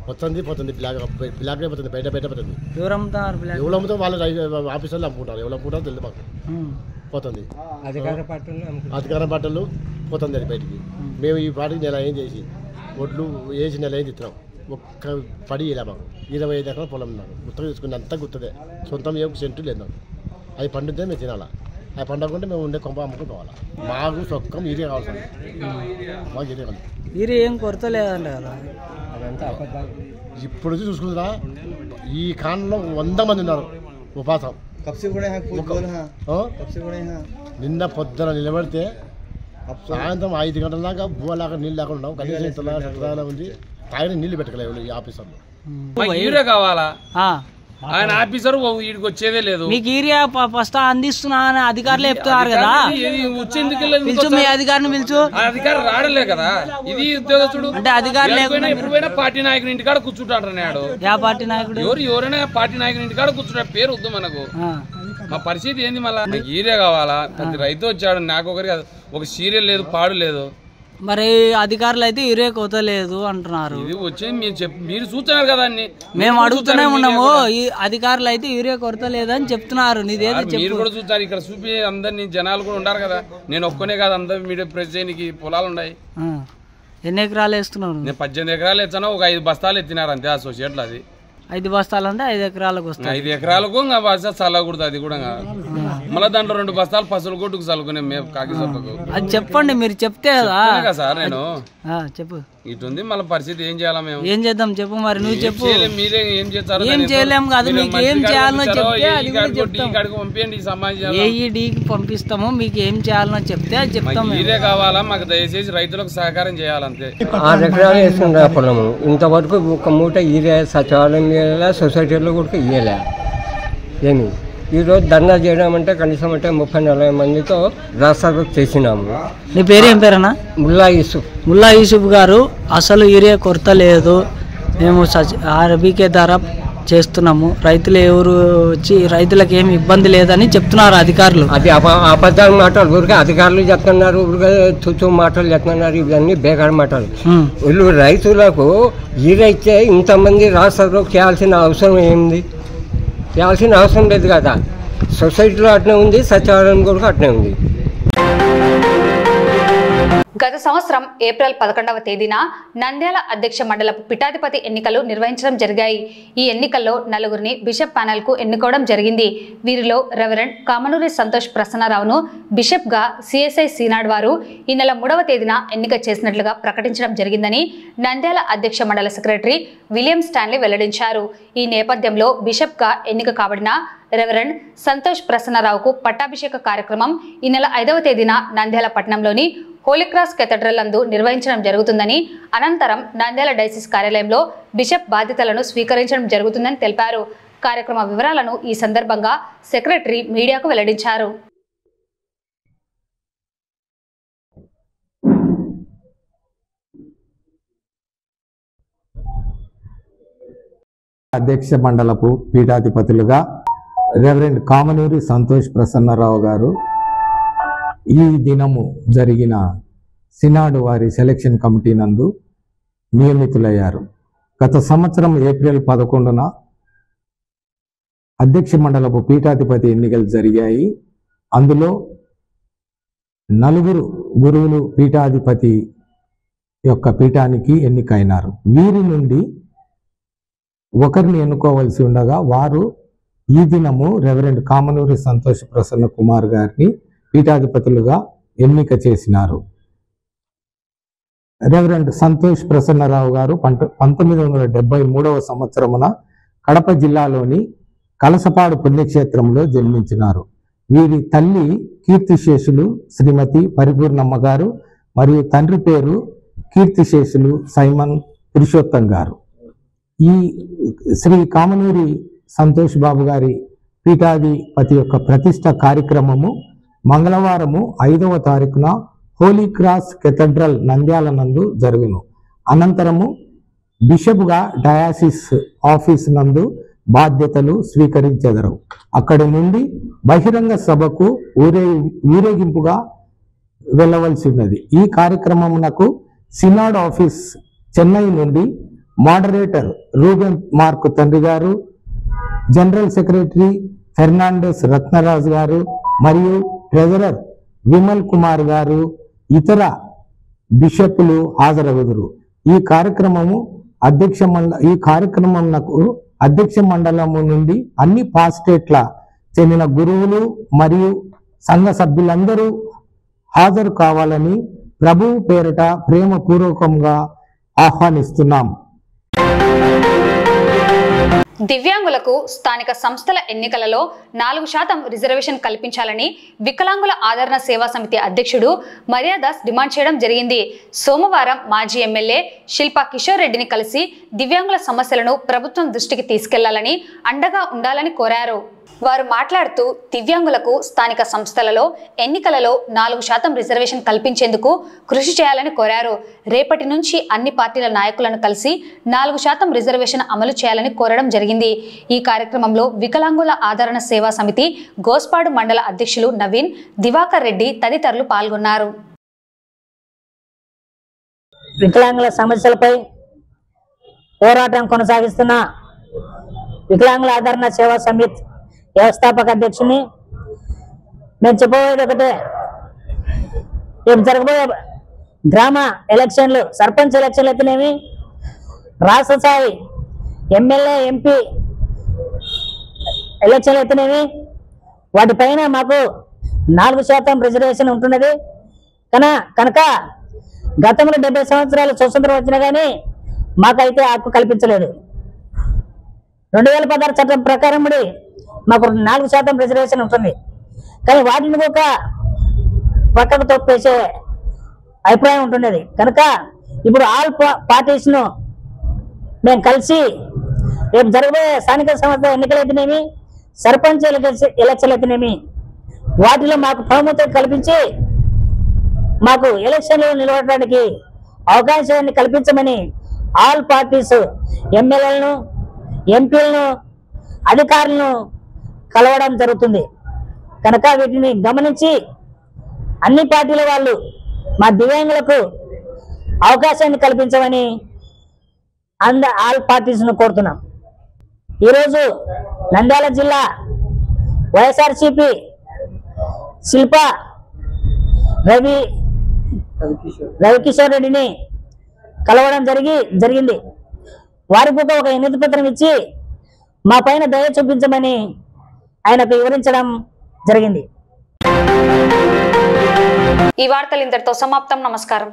పోతుంది బ్లాక్ అయిపోతుంది, బయట పోతుంది. ఎవరు అమ్ముతారు? ఎవరు అమ్ముతాం వాళ్ళ ఆఫీసర్లు అమ్ముకుంటారు. ఎవరు అమ్ముకుంటారో తెలియదు మాకు. పోతుంది అధికార బట్టలు పోతుంది అది బయటికి. మేము ఈ పాటికి నెల ఏం చేసి ఒడ్లు వేసి నెల ఏం తిస్తున్నాం. ఒక్క పడి ఇలా మాకు 25 ఎకరాల పొలం ఉన్నాను. గుర్తు తీసుకుని అంతా గుర్తుదే. సొంతం ఏ సెంటు లేదు నాకు. అది పండితే మేము తినాలా. అది పండకుంటే మేము ఉండే కొంప అమ్ముకుని పోవాలా. మాకు సొక్కం ఈరియా కావాలి. మాకు ఈరియా కావాలి. ఈరియా ఏం కొరత లేదండి కదా. ఇప్పుడు చూసుకుందా ఈ కాలంలో 100 మంది ఉన్నారు ఉపాసం. నిన్న పొద్దున నిలబడితే సాయంత్రం 5 గంటల దాకా బువ్వలాగా నీళ్ళు లేకుండా ఉన్నాం. కనీసం ఉంది తాగిన నీళ్ళు పెట్టగలేవు ఈ ఆఫీసర్లో. యూరియా కావాలా? ఆయన ఆఫీసర్ వీడికి వచ్చేదే లేదు. మీకు యూరియా ఫస్ట్ అందిస్తున్నా అని అధికారులు చెప్తున్నారు కదా. పిలుచు, మీ అధికారిని పిలుచు. అధికారి రాడలే కదా. ఇది ఉద్యోగస్తుడు అంటే అధికారి లేకుండా ఎప్పుడు పోయినా పార్టీ నాయకుని ఇంటికాడ కూర్చుంటాడు అన్నాడు. యా పార్టీ నాయకుడు? ఎవరైనా పార్టీ నాయకుని ఇంటికాడ కూర్చుంటాడు. పేరు వద్దు మనకు. మా పరిస్థితి ఏంది? మళ్ళా యూరియా కావాలా? ప్రతి రైతు వచ్చాడు. నాకు ఒకరికి ఒక సీరియల్ లేదు, పాడు లేదు. మరి అధికారులు అయితే యూరియా కోత లేదు అంటున్నారు. ఇది వచ్చి మీరు చూస్తున్నారు కదా. మేము అడుగుతూనే ఉన్నాము. ఈ అధికారులు అయితే యూరియా కొరత లేదని చెప్తున్నారు. మీరు కూడా చూస్తారు. ఇక్కడ చూపి అందరినీ జనాలు కూడా ఉండారు కదా. నేను ఒక్కనే కాదు, అందరు మీడియా ప్రెస్ చేయడానికి పొలాలు ఉన్నాయి. ఎన్ని ఎకరాలు వేస్తున్నారు? నేను 18 ఎకరాలు ఎత్తాను. ఒక 5 బస్తాలు ఎత్తినారు అంతే అసోసియేట్లు. అది 5 బస్తాలు అంటే 5 ఎకరాలకు వస్తాయి. 5 ఎకరాలకు బస్తా చల్లకూడదు. అది కూడా మళ్ళీ దాంట్లో 2 బస్తాలు పసులు కొట్టుకు చల్లుకునే మేము కాకి సొప్పకు. అది చెప్పండి, మీరు చెప్తే కదా సార్. నేను చెప్పు. ఇటుంది మళ్ళీ పరిస్థితి ఏం చేయాలా? మేము ఏం చేద్దాం చెప్పు. మరి నువ్వు చెప్పు. మీరే ఏం చేస్తారు? ఏం చేయలేము కాదు. మీకు ఏం చేయాలో చెప్తే పంపించండి. సమాజం ఏఈడికి పంపిస్తాము. మీకు ఏం చేయాలో చెప్తే అది చెప్తాము. మీరే కావాలా మాకు? దయచేసి రైతులకు సహకారం చేయాలంతే. 6 ఎకరాలు వేసుకుంటా పొలము. ఇంతవరకు ఒక మూట ఈరే సచివాలయం ఇవ్వలే, సొసైటీలో కూడా ఇవ్వలే. ఏమి ఈరోజు ధర్నా చేయడం అంటే కనీసం అంటే 30-40 మందితో రాస్తారోకో చేసినాము. నీ పేరు ఏం పేరన్నా? ముల్లా యూసుఫ్. ముల్లా యూసుఫ్ గారు, అసలు యూరియా కొరత లేదు, మేము ఆర్బీకే ద్వారా చేస్తున్నాము, రైతులు ఎవరు వచ్చి రైతులకు ఏమి ఇబ్బంది లేదని చెప్తున్నారు అధికారులు. అది అబద్ధాల మాటలు. ఊరికే అధికారులు చెప్తున్నారు, ఊరికే తుచ్చు మాటలు చెప్తున్నారు. ఇవన్నీ బేకార్ మాటలు. వీళ్ళు రైతులకు ఈరైతే ఇంతమంది రాస్తారోకో చేయాల్సిన అవసరం ఏంది? చేయాల్సిన అవసరం లేదు కదా. సొసైటీలో అట్నే ఉంది, సచివాలయం కూడా అట్నే ఉంది. గత సంవత్సరం ఏప్రిల్ 11వ తేదీన నంద్యాల అధ్యక్ష మండలపు పీఠాధిపతి ఎన్నికలు నిర్వహించడం జరిగాయి. ఈ ఎన్నికల్లో నలుగురిని బిషప్ ప్యానెల్ కు ఎన్నుకోవడం జరిగింది. వీరిలో రెవరెండ్ కామనూరి సంతోష్ ప్రసన్నరావును బిషప్ గా సిఎస్ఐ సీనాడ్ వారు ఈ నెల 3వ తేదీన ఎన్నిక చేసినట్లుగా ప్రకటించడం జరిగిందని నంద్యాల అధ్యక్ష మండల సెక్రటరీ విలియం స్టాన్లీ వెల్లడించారు. ఈ నేపథ్యంలో బిషప్ గా ఎన్నిక కాబడిన రెవరెండ్ సంతోష్ ప్రసన్నరావుకు పట్టాభిషేక కార్యక్రమం ఈ నెల 5వ తేదీన నంద్యాల పట్టణంలోని హోలీ క్రాస్ కేథడ్రల్ నందు నిర్వహించడం జరుగుతుందని, అనంతరం నంద్యాల డైసిస్ కార్యాలయంలో బిషప్ బాధ్యతలను స్వీకరించడం జరుగుతుందని తెలిపారు. కార్యక్రమ వివరాలను ఈ సందర్భంగా సెక్రటరీ మీడియాకు వెల్లడించారు. అధ్యక్ష మండలపు పీఠాధిపతులుగా రెవరెండ్ కామనూరి సంతోష్ ప్రసన్నరావు గారు ఈ దినము జరిగిన సినాడ్ వారి సెలక్షన్ కమిటీ నందు నియమితులయ్యారు. గత సంవత్సరం ఏప్రిల్ 11న అధ్యక్ష మండలపు పీఠాధిపతి ఎన్నికలు జరిగాయి. అందులో 4 గురువులు పీఠాధిపతి యొక్క పీఠానికి ఎన్నికైనారు. వీరి నుండి ఒకరిని ఎన్నుకోవాల్సి ఉండగా వారు ఈ దినము రెవరెండ్ కామనూరి సంతోష్ ప్రసన్న కుమార్ గారిని పీఠాధిపతులుగా ఎన్నిక చేసినారు. రెవరెండ్ సంతోష్ ప్రసన్నరావు గారు 1973వ సంవత్సరమున కడప జిల్లాలోని కలసపాడు పుణ్యక్షేత్రంలో జన్మించినారు. వీరి తల్లి కీర్తిశేషులు శ్రీమతి పరిపూర్ణమ్మ గారు మరియు తండ్రి పేరు కీర్తిశేషులు సైమన్ పురుషోత్తం గారు. ఈ శ్రీ కామనూరి సంతోష్ బాబు గారి పీఠాధిపతి యొక్క ప్రతిష్ట కార్యక్రమము మంగళవారము 5వ తారీఖున హోలీ క్రాస్ కేథడ్రల్ నంద్యాల నందు జరుగును. అనంతరము బిషప్గా డయాసిస్ ఆఫీస్ నందు బాధ్యతలు స్వీకరించెదరు. అక్కడి నుండి బహిరంగ సభకు ఊరేగింపుగా వెళ్ళవలసి ఉన్నది. ఈ కార్యక్రమమునకు సినాడ్ ఆఫీస్ చెన్నై నుండి మోడరేటర్ రూబెన్ మార్క్ తండ్రి గారు, జనరల్ సెక్రటరీ ఫెర్నాండెస్ రత్నరాజు గారు మరియు ట్రెజరర్ విమల్ కుమార్ గారు, ఇతర బిషప్లు హాజరగుదురు. ఈ కార్యక్రమము అధ్యక్ష మండలము నుండి అన్ని పాస్టేట్ల చెందిన గురువులు మరియు సంఘ సభ్యులందరూ హాజరు కావాలని ప్రభువు పేరిట ప్రేమపూర్వకంగా ఆహ్వానిస్తున్నాం. దివ్యాంగులకు స్థానిక సంస్థల ఎన్నికలలో 4% రిజర్వేషన్ కల్పించాలని వికలాంగుల ఆదరణ సేవా సమితి అధ్యక్షుడు మరియాదాస్ డిమాండ్ చేయడం జరిగింది. సోమవారం మాజీ ఎమ్మెల్యే శిల్పా కిషోర్ రెడ్డిని కలిసి దివ్యాంగుల సమస్యలను ప్రభుత్వం దృష్టికి తీసుకెళ్లాలని, అండగా ఉండాలని కోరారు. వారు మాట్లాడుతూ దివ్యాంగులకు స్థానిక సంస్థలలో ఎన్నికలలో 4% రిజర్వేషన్ కల్పించేందుకు కృషి చేయాలని కోరారు. రేపటి నుంచి అన్ని పార్టీల నాయకులను కలిసి 4% రిజర్వేషన్ అమలు చేయాలని కోరడం జరిగింది. ఈ కార్యక్రమంలో వికలాంగుల ఆదరణ సేవా సమితి గోస్పాడు మండల అధ్యక్షులు నవీన్, దివాకర్ రెడ్డి తదితరులు పాల్గొన్నారు. వికలాంగుల సమస్యలపై పోరాటం కొనసాగిస్తున్న వికలాంగుల ఆదరణ సేవా సమితి వ్యవస్థాపక అధ్యక్షుని నేను చెప్పబోయేది ఒకటే. రేపు జరగబోయే గ్రామ ఎలక్షన్లు, సర్పంచ్ ఎలక్షన్లు అయితేనేమి, రాష్ట్ర స్థాయి ఎమ్మెల్యే ఎంపీ ఎలక్షన్లు అయితేనేమి, వాటిపైన మాకు 4% రిజర్వేషన్ ఉంటున్నది. కనుక గతంలో 70 సంవత్సరాలు స్వతంత్రం వచ్చినా కానీ మాకైతే హక్కు కల్పించలేదు. 2016 చట్టం ప్రకారం మాకు 4% రిజర్వేషన్ ఉంటుంది. కానీ వాటిని ఒక పక్కకు తొప్పేసే అభిప్రాయం ఉంటున్నది. కనుక ఇప్పుడు ఆల్ పార్టీస్ను మేము కలిసి రేపు జరగబోయే స్థానిక సంస్థ ఎన్నికలైతేనేమి, సర్పంచ్ ఎలక్షన్లు అయితేనేమి, వాటిలో మాకు ప్రాముఖ్యత కల్పించి మాకు ఎలక్షన్లు నిలబడడానికి అవకాశాన్ని కల్పించమని ఆల్ పార్టీస్ ఎమ్మెల్యేలను, ఎంపీలను, అధికారులను కలవడం జరుగుతుంది. కనుక వీటిని గమనించి అన్ని పార్టీల వాళ్ళు మా దివ్యాంగులకు అవకాశాన్ని కల్పించమని ఆల్ పార్టీస్ను కోరుతున్నాం. ఈరోజు నంద్యాల జిల్లా వైఎస్ఆర్సీపీ శిల్ప రవి రవికిషోర్ రెడ్డిని కలవడం జరిగింది. వారికి ఒక వినతి పత్రం ఇచ్చి మా పైన దయ చూపించమని ఆయనకు వివరించడం జరిగింది. ఈ వార్తలు ఇంతటితో సమాప్తం. నమస్కారం.